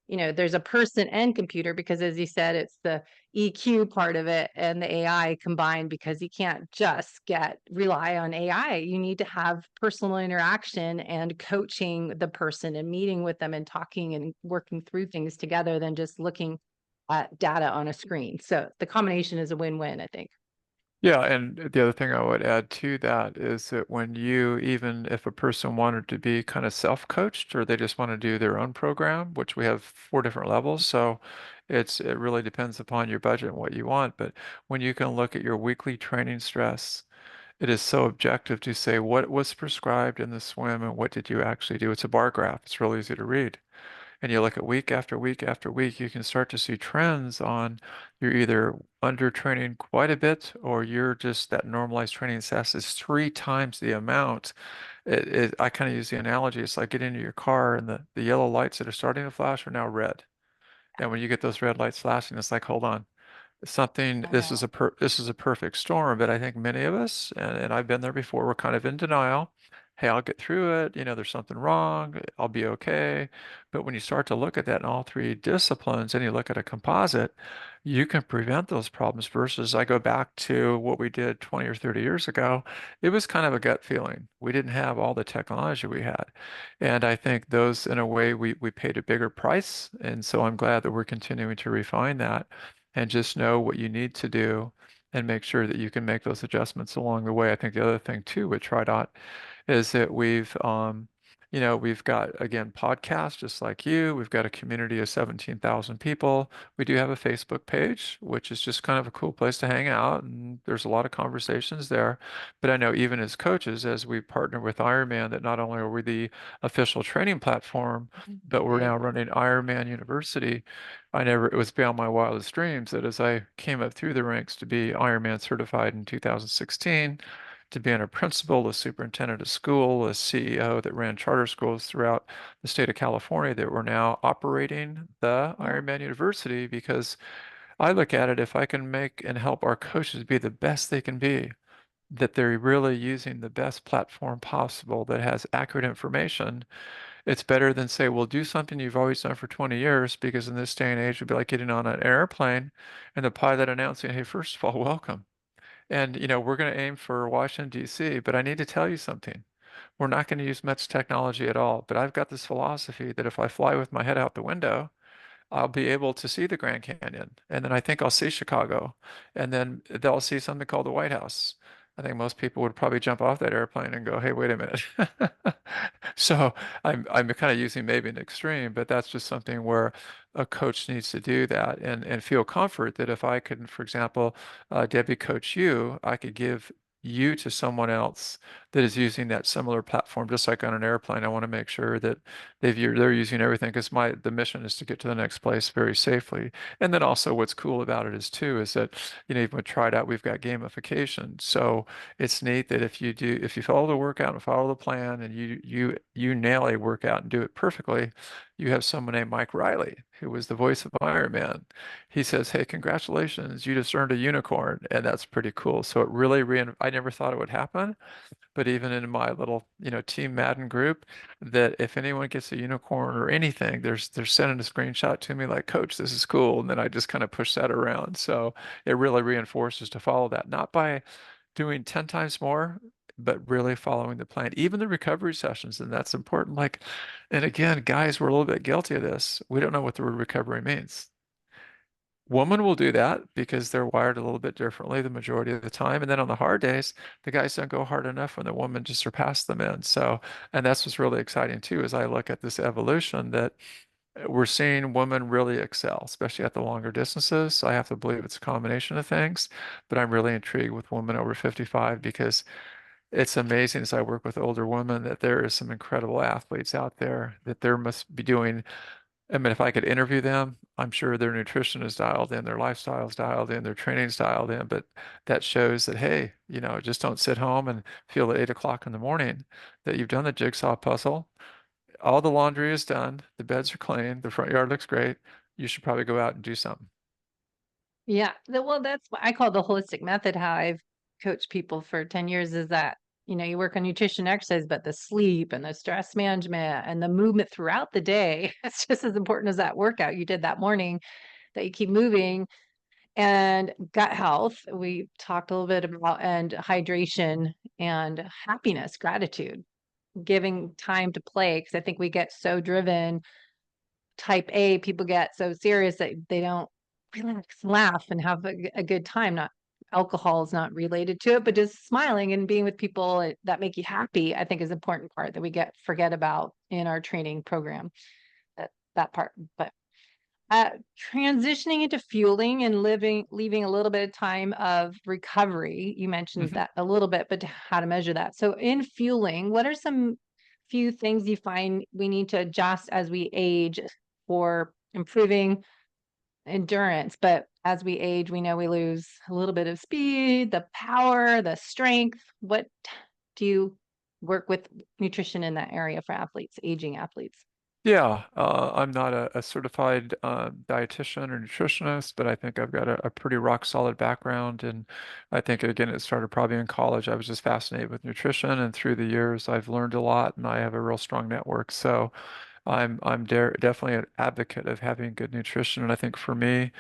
[SPEAKER 1] there's a person and computer because as you said, it's the EQ part of it and the AI combined because you can't just rely on AI. You need to have personal interaction and coaching the person and meeting with them and talking and working through things together than just looking at data on a screen. So the combination is a win-win, I think.
[SPEAKER 2] Yeah, and the other thing I would add to that is that when you, even if a person wanted to be kind of self-coached or they just want to do their own program, which we have 4 different levels, so it really depends upon your budget and what you want. But when you can look at your weekly training stress, it is so objective to say what was prescribed in the swim and what did you actually do. It's a bar graph. It's real easy to read and you look at week after week after week, you can start to see trends on you're either under training quite a bit or you're just that normalized training sets is 3 times the amount. I kind of use the analogy. It's like getting into your car and the yellow lights that are starting to flash are now red. And when you get those red lights flashing, it's like, hold on, something
[SPEAKER 1] I know.
[SPEAKER 2] this is a perfect storm, but I think many of us and I've been there before, we're kind of in denial. Hey, I'll get through it. There's something wrong. I'll be okay. But when you start to look at that in all 3 disciplines and you look at a composite, you can prevent those problems versus I go back to what we did 20 or 30 years ago. It was kind of a gut feeling. We didn't have all the technology we had. And I think those, in a way, we paid a bigger price. And so I'm glad that we're continuing to refine that and just know what you need to do and make sure that you can make those adjustments along the way. I think the other thing too with TriDot is that we've got again podcasts just like you. We've got a community of 17,000 people. We do have a Facebook page, which is just kind of a cool place to hang out, and there's a lot of conversations there. But I know even as coaches, as we partner with Ironman, that not only are we the official training platform, but we're now
[SPEAKER 1] Big.
[SPEAKER 2] running Ironman University. It was beyond my wildest dreams that as I came up through the ranks to be Ironman certified in 2016, to being a principal, a superintendent of school, a CEO that ran charter schools throughout the state of California, that we're now operating the
[SPEAKER 1] Yeah.
[SPEAKER 2] Ironman University because I look at it, if I can make and help our coaches be the best they can be, that they're really using the best platform possible that has accurate information, it's better than say, well, do something you've always done for 20 years, because in this day and age, it'd be like getting on an airplane and the pilot announcing, hey, first of all, welcome. And, we're going to aim for Washington, D.C., but I need to tell you something. We're not going to use much technology at all. But I've got this philosophy that if I fly with my head out the window, I'll be able to see the Grand Canyon. And then I think I'll see Chicago. And then they'll see something called the White House. I think most people would probably jump off that airplane and go, hey, wait a minute. So I'm kind of using maybe an extreme, but that's just something where a coach needs to do that and feel comfort that if I could, for example, Debbie coach you, I could give you to someone else that is using that similar platform, just like on an airplane. I want to make sure that they're using everything because the mission is to get to the next place very safely. And then also what's cool about it is too is that even with Tried Out we've got gamification. So it's neat that if you follow the workout and follow the plan and you nail a workout and do it perfectly, you have someone named Mike Riley, who was the voice of Iron Man. He says, "Hey, congratulations, you just earned a unicorn," and that's pretty cool. So it really I never thought it would happen, but even in my little, Team Madden group, that if anyone gets a unicorn or anything, they're sending a screenshot to me like, "Coach, this is cool," and then I just kind of push that around. So it really reinforces to follow that, not by doing 10 times more, but really following the plan, even the recovery sessions. And that's important. Like, and again, guys, we're a little bit guilty of this. We don't know what the word recovery means. Women will do that because they're wired a little bit differently the majority of the time. And then on the hard days, the guys don't go hard enough when the woman just surpass them in. So, and that's what's really exciting too, as I look at this evolution that we're seeing women really excel, especially at the longer distances. So I have to believe it's a combination of things, but I'm really intrigued with women over 55 because it's amazing as I work with older women that there is some incredible athletes out there that there must be doing. I mean, if I could interview them, I'm sure their nutrition is dialed in, their lifestyle is dialed in, their training's dialed in, but that shows that, hey, just don't sit home and feel at 8 o'clock in the morning that you've done the jigsaw puzzle. All the laundry is done, the beds are clean, the front yard looks great. You should probably go out and do something.
[SPEAKER 1] Yeah. Well, that's what I call the holistic method. How I've coached people for 10 years is that, you work on nutrition, exercise, but the sleep and the stress management and the movement throughout the day, it's just as important as that workout you did that morning, that you keep moving. And gut health, we talked a little bit about, and hydration and happiness, gratitude, giving time to play. Cause I think we get so driven. Type A, people get so serious that they don't relax, laugh, and have a good time. Not alcohol is not related to it, but just smiling and being with people that make you happy, I think is an important part that we forget about in our training program. That part. But uh, transitioning into fueling and leaving a little bit of time of recovery. You mentioned
[SPEAKER 2] Mhm.
[SPEAKER 1] that a little bit, but how to measure that. So in fueling, what are some few things you find we need to adjust as we age for improving endurance? But as we age, we know we lose a little bit of speed, the power, the strength. What do you work with nutrition in that area for athletes, aging athletes?
[SPEAKER 2] Yeah, I'm not a certified dietitian or nutritionist, but I think I've got a pretty rock solid background. And I think, again, it started probably in college. I was just fascinated with nutrition, and through the years, I've learned a lot, and I have a real strong network. So I'm definitely an advocate of having good nutrition. And I think for me,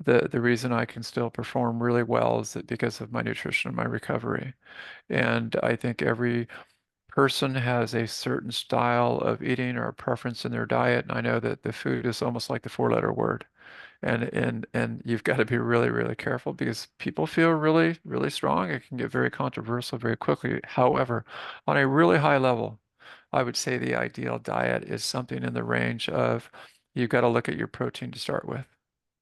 [SPEAKER 2] the reason I can still perform really well is that because of my nutrition and my recovery. And I think every person has a certain style of eating or a preference in their diet. And I know that the food is almost like the four-letter word. And you've got to be really, really careful because people feel really, really strong. It can get very controversial very quickly. However, on a really high level, I would say the ideal diet is something in the range of you've got to look at your protein to start with.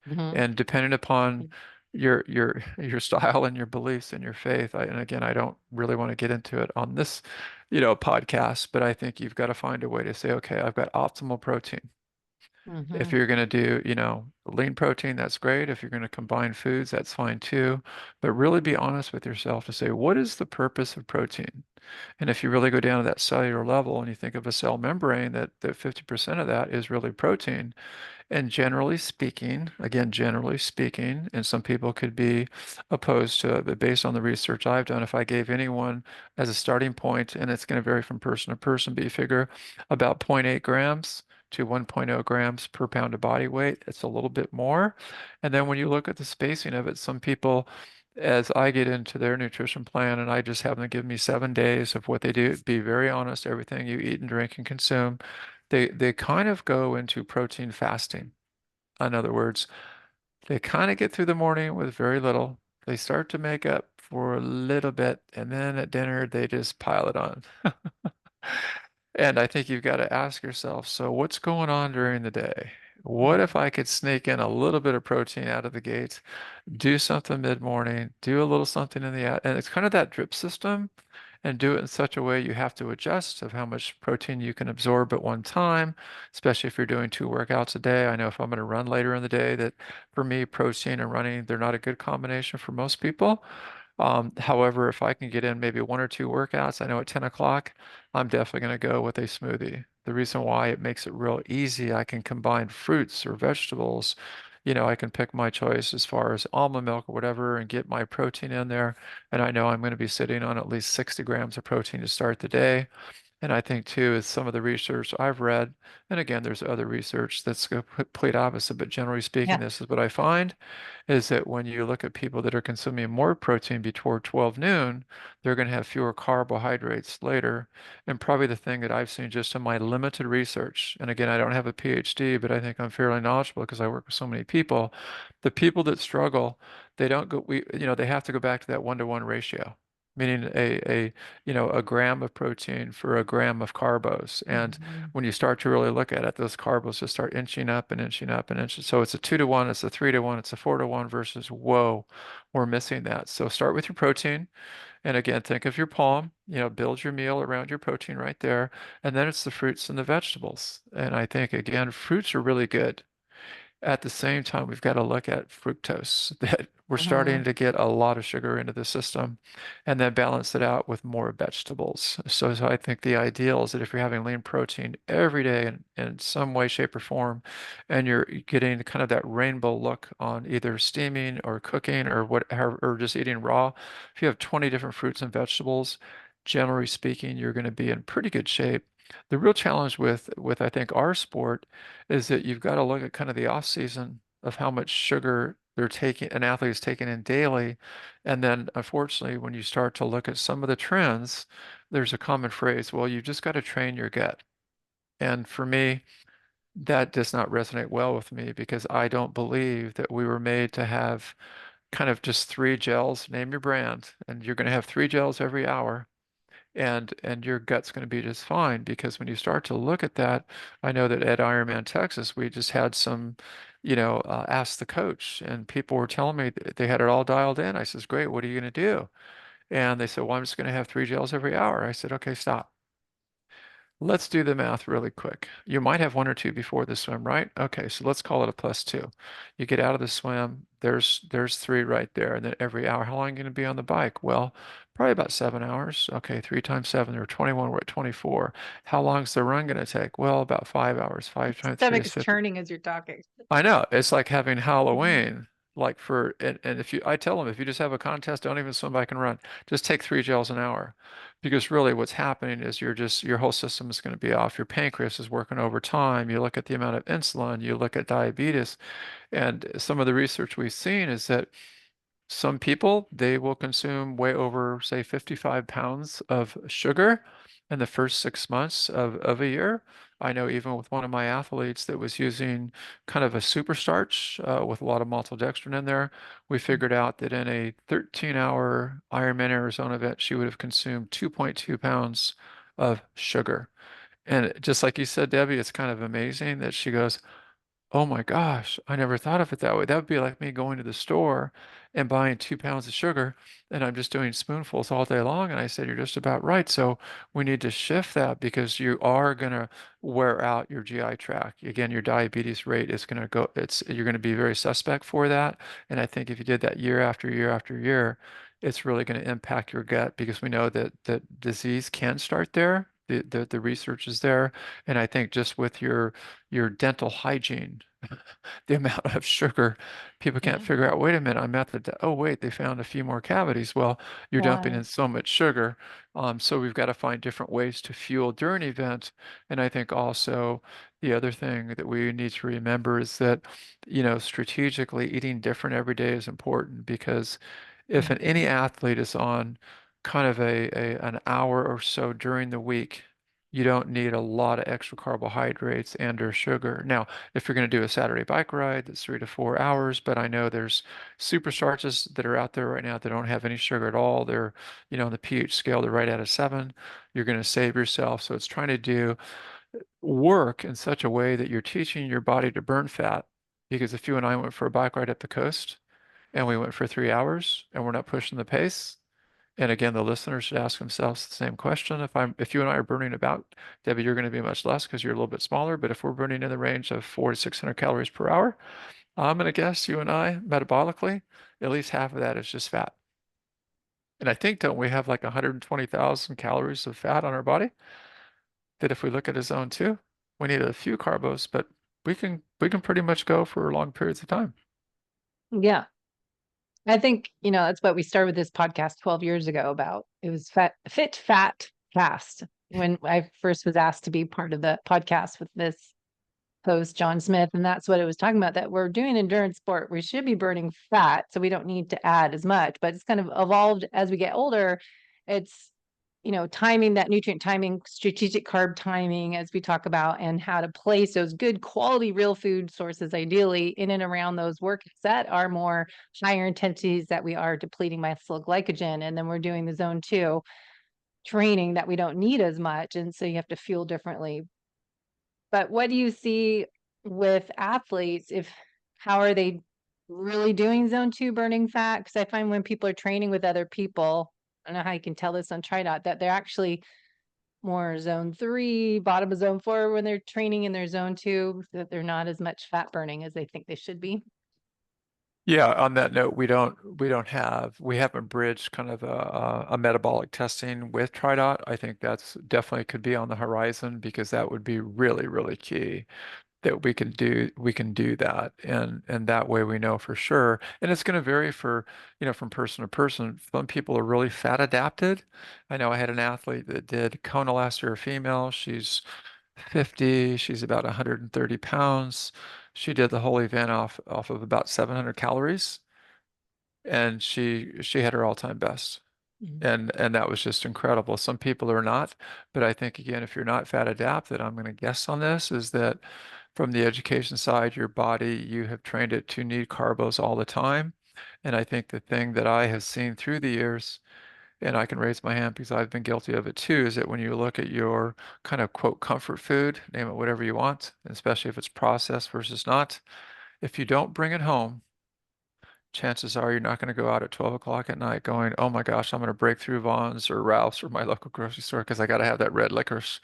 [SPEAKER 1] Mhm.
[SPEAKER 2] And depending upon your style and your beliefs and your faith, and again, I don't really want to get into it on this, podcast, but I think you've got to find a way to say, okay, I've got optimal protein. If
[SPEAKER 1] Mhm.
[SPEAKER 2] you're going to do, lean protein, that's great. If you're going to combine foods, that's fine too. But really be honest with yourself to say, what is the purpose of protein? And if you really go down to that cellular level and you think of a cell membrane, that 50% of that is really protein. And generally speaking, again, generally speaking, and some people could be opposed to it, but based on the research I've done, if I gave anyone as a starting point, and it's going to vary from person to person, but you figure about zero point 0.8 grams to 1.0 grams per pound of body weight, it's a little bit more. And then when you look at the spacing of it, some people, as I get into their nutrition plan and I just have them give me 7 days of what they do, be very honest, everything you eat and drink and consume, they kind of go into protein fasting. In other words, they kind of get through the morning with very little. They start to make up for a little bit, and then at dinner they just pile it on. And I think you've got to ask yourself, so what's going on during the day? What if
[SPEAKER 1] Mhm.
[SPEAKER 2] I could sneak in a little bit of protein out of the gate, do something mid-morning, do a little something in and it's kind of that drip system and do it in such a way you have to adjust of how much protein you can absorb at one time, especially if you're doing 2 workouts a day. I know if I'm going to run later in the day that for me, protein and running, they're not a good combination for most people. However, if I can get in maybe 1 or 2 workouts, I know at 10 o'clock, I'm definitely going to go with a smoothie. the reason why it makes it real easy, I can combine fruits or vegetables. I can pick my choice as far as almond milk or whatever and get my protein in there. And I know I'm going to be sitting on at least 60 grams of protein to start the day. And I think too is some of the research I've read, and again, there's other research that's complete opposite, but generally speaking,
[SPEAKER 1] Yeah.
[SPEAKER 2] this is what I find is that when you look at people that are consuming more protein before 12 noon, they're going to have fewer carbohydrates later. And probably the thing that I've seen just in my limited research, and again, I don't have a PhD, but I think I'm fairly knowledgeable because I work with so many people. The people that struggle, they don't go, they have to go back to that 1-to-1 ratio, meaning a gram of protein for a gram of carbos. And
[SPEAKER 1] Mhm.
[SPEAKER 2] when you start to really look at it, those carbos just start inching up and inching up and inching. So it's a 2-to-1, it's a 3-to-1, it's a 4-to-1 versus whoa, we're missing that. So start with your protein. And again, think of your palm, build your meal around your protein right there. And then it's the fruits and the vegetables. And I think, again, fruits are really good. At the same time, we've got to look at fructose, that we're starting
[SPEAKER 1] Mhm.
[SPEAKER 2] to get a lot of sugar into the system and then balance it out with more vegetables. So I think the ideal is that if you're having lean protein every day in some way, shape, or form, and you're getting kind of that rainbow look on either steaming or cooking or or just eating raw, if you have 20 different fruits and vegetables, generally speaking, you're going to be in pretty good shape. The real challenge with I think our sport is that you've got to look at kind of the off season of how much sugar an athlete is taking in daily. And then unfortunately, when you start to look at some of the trends, there's a common phrase, well, you just got to train your gut. And for me, that does not resonate well with me because I don't believe that we were made to have kind of just three gels, name your brand, and you're going to have three gels every hour and your gut's going to be just fine because when you start to look at that, I know that at Ironman Texas, we just had some, ask the coach, and people were telling me that they had it all dialed in. I says, "Great, what are you going to do?" And they said, "Well, I'm just going to have three gels every hour." I said, "Okay, stop. Let's do the math really quick. You might have one or two before the swim, right? Okay, so let's call it a +2. You get out of the swim, there's three right there, and then every hour, how long are you going to be on the bike? Well, probably about 7 hours. Okay, 3 times 7, or 21, we're at 24. How long is the run going to take? Well, about 5 hours. 5 times 3
[SPEAKER 1] Stomach
[SPEAKER 2] is
[SPEAKER 1] is
[SPEAKER 2] 50.
[SPEAKER 1] churning as you're talking.
[SPEAKER 2] I know. It's like having
[SPEAKER 1] Mhm.
[SPEAKER 2] Halloween. And if I tell them, if you just have a contest, don't even swim, bike, and run. Just take three gels an hour. Because really what's happening is your whole system is going to be off. Your pancreas is working overtime. You look at the amount of insulin, you look at diabetes, and some of the research we've seen is that some people, they will consume way over, say, 55 pounds of sugar in the first 6 months of a year. I know even with one of my athletes that was using kind of a super starch with a lot of maltodextrin in there, we figured out that in a 13-hour Ironman Arizona event, she would have consumed 2.2 pounds of sugar. And just like you said, Debbie, it's kind of amazing that she goes, "Oh my gosh, I never thought of it that way. That would be like me going to the store and buying 2 pounds of sugar, and I'm just doing spoonfuls all day long." And I said, "You're just about right. So we need to shift that because you are going to wear out your GI tract. Again, your diabetes rate is going to go, you're going to be very suspect for that. And I think if you did that year after year after year, it's really going to impact your gut because we know that disease can start there. The research is there. And I think just with your dental hygiene, the amount of sugar, people can't
[SPEAKER 1] Yeah.
[SPEAKER 2] figure out, wait a minute, I'm at oh, wait, they found a few more cavities. Well, you're dumping
[SPEAKER 1] Right.
[SPEAKER 2] in so much sugar. So we've got to find different ways to fuel during events. And I think also the other thing that we need to remember is that, strategically eating different every day is important because if any
[SPEAKER 1] Mhm.
[SPEAKER 2] athlete is on kind of an hour or so during the week, you don't need a lot of extra carbohydrates and or sugar. Now, if you're going to do a Saturday bike ride, that's 3 to 4 hours, but I know there's super starches that are out there right now that don't have any sugar at all. They're, on the pH scale, they're right at a 7. You're going to save yourself. So it's trying to do work in such a way that you're teaching your body to burn fat. Because if you and I went for a bike ride up the coast and we went for 3 hours and we're not pushing the pace, and again, the listener should ask themselves the same question. If you and I are burning about, Debbie, you're going to be much less because you're a little bit smaller, but if we're burning in the range of 400 to 600 calories per hour, I'm going to guess you and I, metabolically, at least half of that is just fat. And I think, don't we have like 120,000 calories of fat on our body? that if we look at a zone two, we need a few carbos, but we can pretty much go for long periods of time.
[SPEAKER 1] Yeah. I think, that's what we started this podcast 12 years ago about. It was fit, fat, fast. When I first was asked to be part of the podcast with this host, John Smith, and that's what it was talking about, that we're doing endurance sport. We should be burning fat, so we don't need to add as much, but it's kind of evolved as we get older. It's, timing, that nutrient timing, strategic carb timing, as we talk about, and how to place those good quality real food sources, ideally in and around those workouts that are more higher intensities, that we are depleting muscle glycogen. And then we're doing the zone two training that we don't need as much. And so you have to fuel differently. But what do you see with athletes? How are they really doing zone two burning fat? Because I find when people are training with other people, I don't know how you can tell this on TriDot, that they're actually more zone three, bottom of zone four when they're training in their zone two, that they're not as much fat burning as they think they should be.
[SPEAKER 2] Yeah, on that note, we haven't bridged kind of a metabolic testing with TriDot. I think that's definitely could be on the horizon because that would be really, really key that we can do that and that way we know for sure. And it's going to vary for, from person to person. Some people are really fat adapted. I know I had an athlete that did Conalast, or a female. She's 50, she's about 130 pounds. She did the whole event off of about 700 calories, and she had her all-time best.
[SPEAKER 1] Mhm.
[SPEAKER 2] And that was just incredible. Some people are not, but I think again, if you're not fat adapted, I'm going to guess on this is that from the education side, your body, you have trained it to need carbos all the time. And I think the thing that I have seen through the years, and I can raise my hand because I've been guilty of it too, is that when you look at your kind of quote comfort food, name it whatever you want, especially if it's processed versus not, if you don't bring it home, chances are you're not going to go out at 12 o'clock at night going, oh my gosh, I'm going to break through Vaughn's or Ralph's or my local grocery store because I got to have that red licorice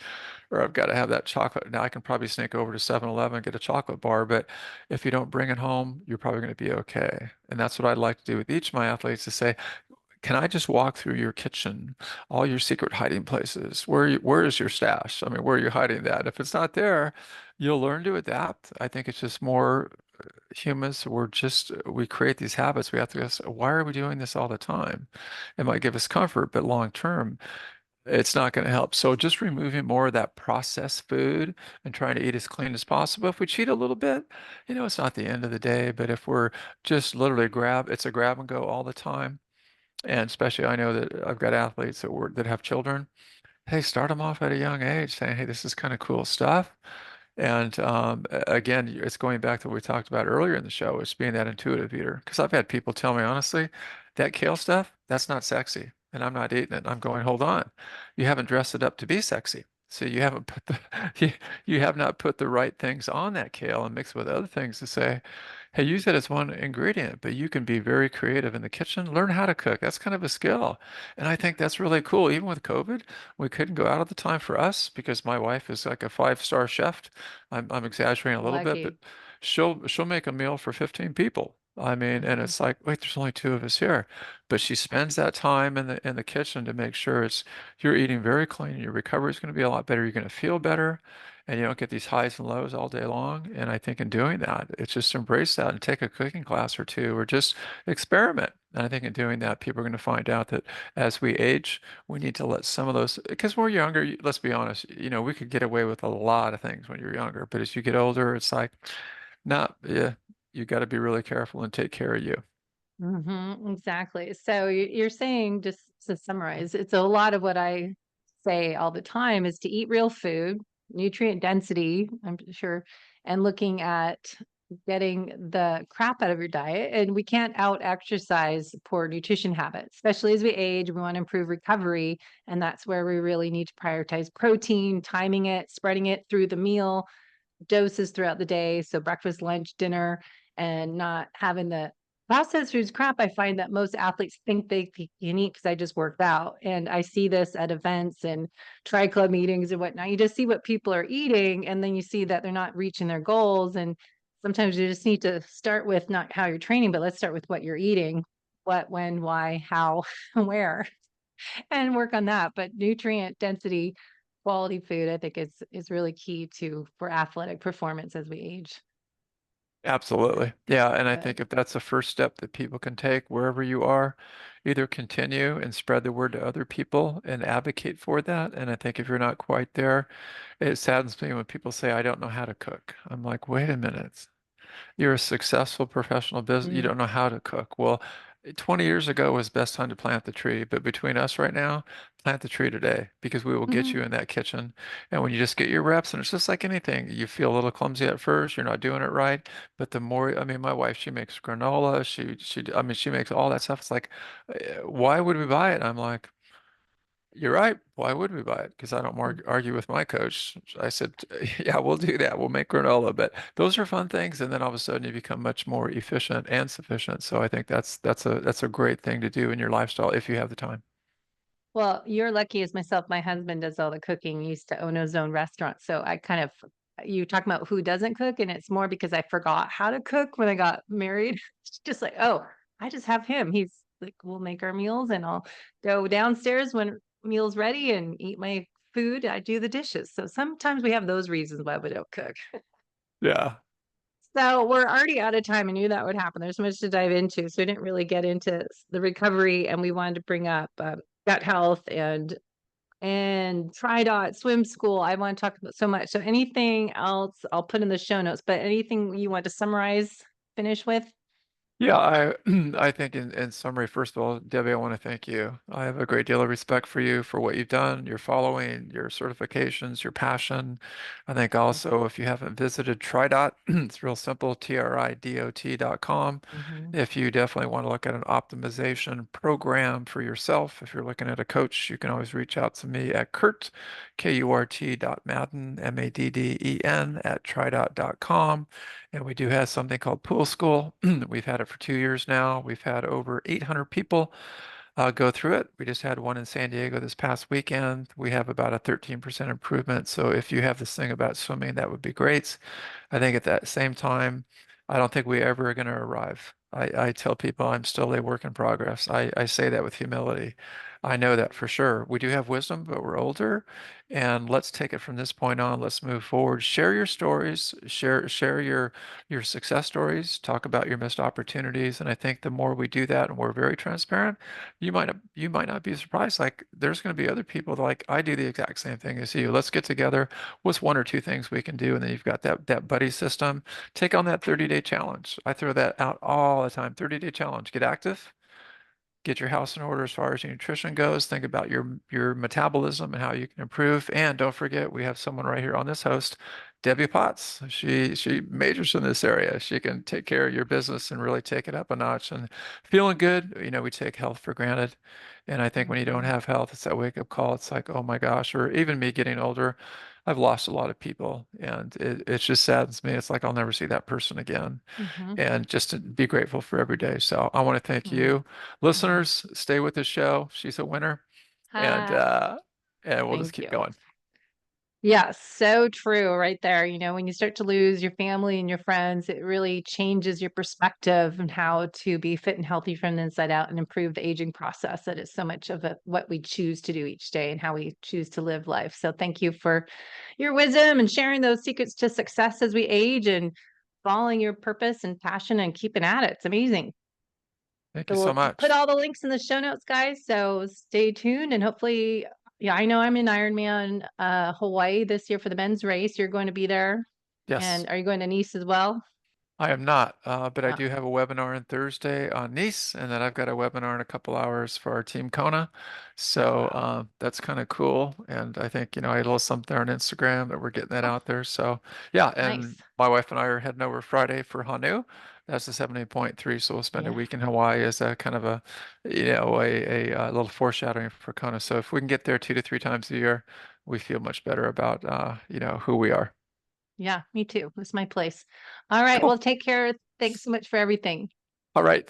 [SPEAKER 2] or I've got to have that chocolate. Now I can probably sneak over to 7-Eleven and get a chocolate bar, but if you don't bring it home, you're probably going to be okay. And that's what I'd like to do with each of my athletes to say, can I just walk through your kitchen, all your secret hiding places? Where is your stash? I mean, where are you hiding that? If it's not there, you'll learn to adapt. I think it's just more humans, we create these habits. We have to ask, why are we doing this all the time? It might give us comfort, but long term, it's not going to help. So just removing more of that processed food and trying to eat as clean as possible. If we cheat a little bit, it's not the end of the day. But if we're just literally it's a grab and go all the time. And especially I know that I've got athletes that have children. Hey, start them off at a young age saying, hey, this is kind of cool stuff. And again, it's going back to what we talked about earlier in the show, it's being that intuitive eater. Because I've had people tell me honestly, that kale stuff, that's not sexy, and I'm not eating it. I'm going, hold on, you haven't dressed it up to be sexy. So you haven't put the you have not put the right things on that kale and mixed with other things to say, hey, use it as one ingredient, but you can be very creative in the kitchen. Learn how to cook. That's kind of a skill. And I think that's really cool. Even with COVID, we couldn't go out at the time for us because my wife is like a five-star chef. I'm exaggerating a little bit, but
[SPEAKER 1] Lucky.
[SPEAKER 2] she'll make a meal for 15 people. I mean, and
[SPEAKER 1] Mhm.
[SPEAKER 2] it's like, wait, there's only two of us here. But she spends that time in the kitchen to make sure you're eating very clean. Your recovery is going to be a lot better. You're going to feel better, and you don't get these highs and lows all day long. And I think in doing that, it's just embrace that and take a cooking class or two, or just experiment. And I think in doing that, people are going to find out that as we age, we need to let some of those, because when we're younger, let's be honest, we could get away with a lot of things when you're younger, but as you get older, it's like, not, yeah, you got to be really careful and take care of you.
[SPEAKER 1] Exactly. So you're saying, just to summarize, it's a lot of what I say all the time, is to eat real food, nutrient density, I'm sure, and looking at getting the crap out of your diet. And we can't out exercise poor nutrition habits, especially as we age. We want to improve recovery. And that's where we really need to prioritize protein, timing it, spreading it through the meal doses throughout the day. So breakfast, lunch, dinner, and not having the processed foods crap. I find that most athletes think they can eat because I just worked out. And I see this at events and tri club meetings and whatnot. You just see what people are eating, and then you see that they're not reaching their goals. And sometimes you just need to start with not how you're training, but let's start with what you're eating, what, when, why, how, where, and work on that. But nutrient density quality food, I think is really key to for athletic performance as we age.
[SPEAKER 2] Absolutely. Yeah. And I think
[SPEAKER 1] But
[SPEAKER 2] if that's the first step that people can take wherever you are, either continue and spread the word to other people and advocate for that. And I think if you're not quite there, it saddens me when people say, I don't know how to cook. I'm like, wait a minute. You're a successful professional business. You
[SPEAKER 1] mm,
[SPEAKER 2] don't know how to cook. Well, 20 years ago was the best time to plant the tree, but between us right now, plant the tree today because we will get
[SPEAKER 1] mhm.
[SPEAKER 2] you in that kitchen. And when you just get your reps, and it's just like anything, you feel a little clumsy at first, you're not doing it right. But the more, I mean, my wife, she makes granola. I mean, she makes all that stuff. It's like, why would we buy it? I'm like, you're right. Why would we buy it? Because I don't argue with my coach. I said, yeah, we'll do that. We'll make granola. But those are fun things. And then all of a sudden you become much more efficient and sufficient. So I think that's a great thing to do in your lifestyle if you have the time.
[SPEAKER 1] Well, you're lucky as myself. My husband does all the cooking. He used to own his own restaurant. So I kind of, you talk about who doesn't cook, and it's more because I forgot how to cook when I got married. It's just like, oh, I just have him. He's like, we'll make our meals and I'll go downstairs when meal's ready and eat my food. I do the dishes. So sometimes we have those reasons why we don't cook.
[SPEAKER 2] Yeah.
[SPEAKER 1] So we're already out of time. I knew that would happen. There's so much to dive into. So we didn't really get into the recovery, and we wanted to bring up gut health and TriDot swim school. I want to talk about so much. So anything else I'll put in the show notes, but anything you want to summarize, finish with?
[SPEAKER 2] Yeah, I think in summary, first of all, Debbie, I want to thank you. I have a great deal of respect for you for what you've done, your following, your certifications, your passion. I think also if you haven't visited TriDot, it's real simple, TRIDOT.com.
[SPEAKER 1] Mm-hmm.
[SPEAKER 2] If you definitely want to look at an optimization program for yourself, if you're looking at a coach, you can always reach out to me at Kurt, Kurt.Madden, Madden, at TriDot.com. And we do have something called Pool School. We've had it for 2 years now. We've had over 800 people go through it. We just had one in San Diego this past weekend. We have about a 13% improvement. So if you have this thing about swimming, that would be great. I think at that same time, I don't think we ever are going to arrive. I tell people I'm still a work in progress. I say that with humility. I know that for sure. We do have wisdom, but we're older. And let's take it from this point on. Let's move forward. Share your stories. Share your success stories. Talk about your missed opportunities. And I think the more we do that, and we're very transparent, you might not be surprised. Like there's going to be other people that, like I do the exact same thing as you. Let's get together. What's one or two things we can do? And then you've got that buddy system. Take on that 30-day challenge. I throw that out all the time. 30-day challenge. Get active. Get your house in order as far as your nutrition goes. Think about your metabolism and how you can improve. And don't forget, we have someone right here on this host, Debbie Potts. She majors in this area. She can take care of your business and really take it up a notch. And feeling good, we take health for granted. And I think when you don't
[SPEAKER 1] Mm-hmm.
[SPEAKER 2] have health, it's that wake up call. It's like, oh my gosh, or even me getting older, I've lost a lot of people, and it just saddens me. It's like I'll never see that person again,
[SPEAKER 1] Mm-hmm.
[SPEAKER 2] and just to be grateful for every day. So I want to thank you.
[SPEAKER 1] Mm-hmm.
[SPEAKER 2] Listeners, stay with the show. She's a winner. And
[SPEAKER 1] Ah,
[SPEAKER 2] we'll just
[SPEAKER 1] thank
[SPEAKER 2] keep
[SPEAKER 1] you.
[SPEAKER 2] going.
[SPEAKER 1] Yeah, so true right there. When you start to lose your family and your friends, it really changes your perspective and how to be fit and healthy from the inside out and improve the aging process. That is so much of what we choose to do each day and how we choose to live life. So thank you for your wisdom and sharing those secrets to success as we age and following your purpose and passion and keeping at it. It's amazing.
[SPEAKER 2] Thank you
[SPEAKER 1] So
[SPEAKER 2] so
[SPEAKER 1] we'll put
[SPEAKER 2] much.
[SPEAKER 1] all the links in the show notes, guys. So stay tuned and hopefully, yeah, I know I'm in Ironman Hawaii this year for the men's race. You're going to be there.
[SPEAKER 2] Yes.
[SPEAKER 1] And are you going to Nice as well?
[SPEAKER 2] I am not, but I
[SPEAKER 1] Uh,
[SPEAKER 2] do have a webinar on Thursday on Nice, and then I've got a webinar in a couple hours for our team Kona.
[SPEAKER 1] oh
[SPEAKER 2] So
[SPEAKER 1] wow.
[SPEAKER 2] that's kind of cool. And I think, I had a little something there on Instagram that we're getting that
[SPEAKER 1] Oh,
[SPEAKER 2] out there. So yeah, and
[SPEAKER 1] nice.
[SPEAKER 2] my wife and I are heading over Friday for Hanu. That's the 70.3. So we'll spend a
[SPEAKER 1] Yeah.
[SPEAKER 2] week in Hawaii as a kind of a little foreshadowing for Kona. So if we can get there 2 to 3 times a year, we feel much better about, who we are.
[SPEAKER 1] Yeah, me too. It's my place. All right.
[SPEAKER 2] Cool.
[SPEAKER 1] Well, take care. Thanks so much for everything.
[SPEAKER 2] All right.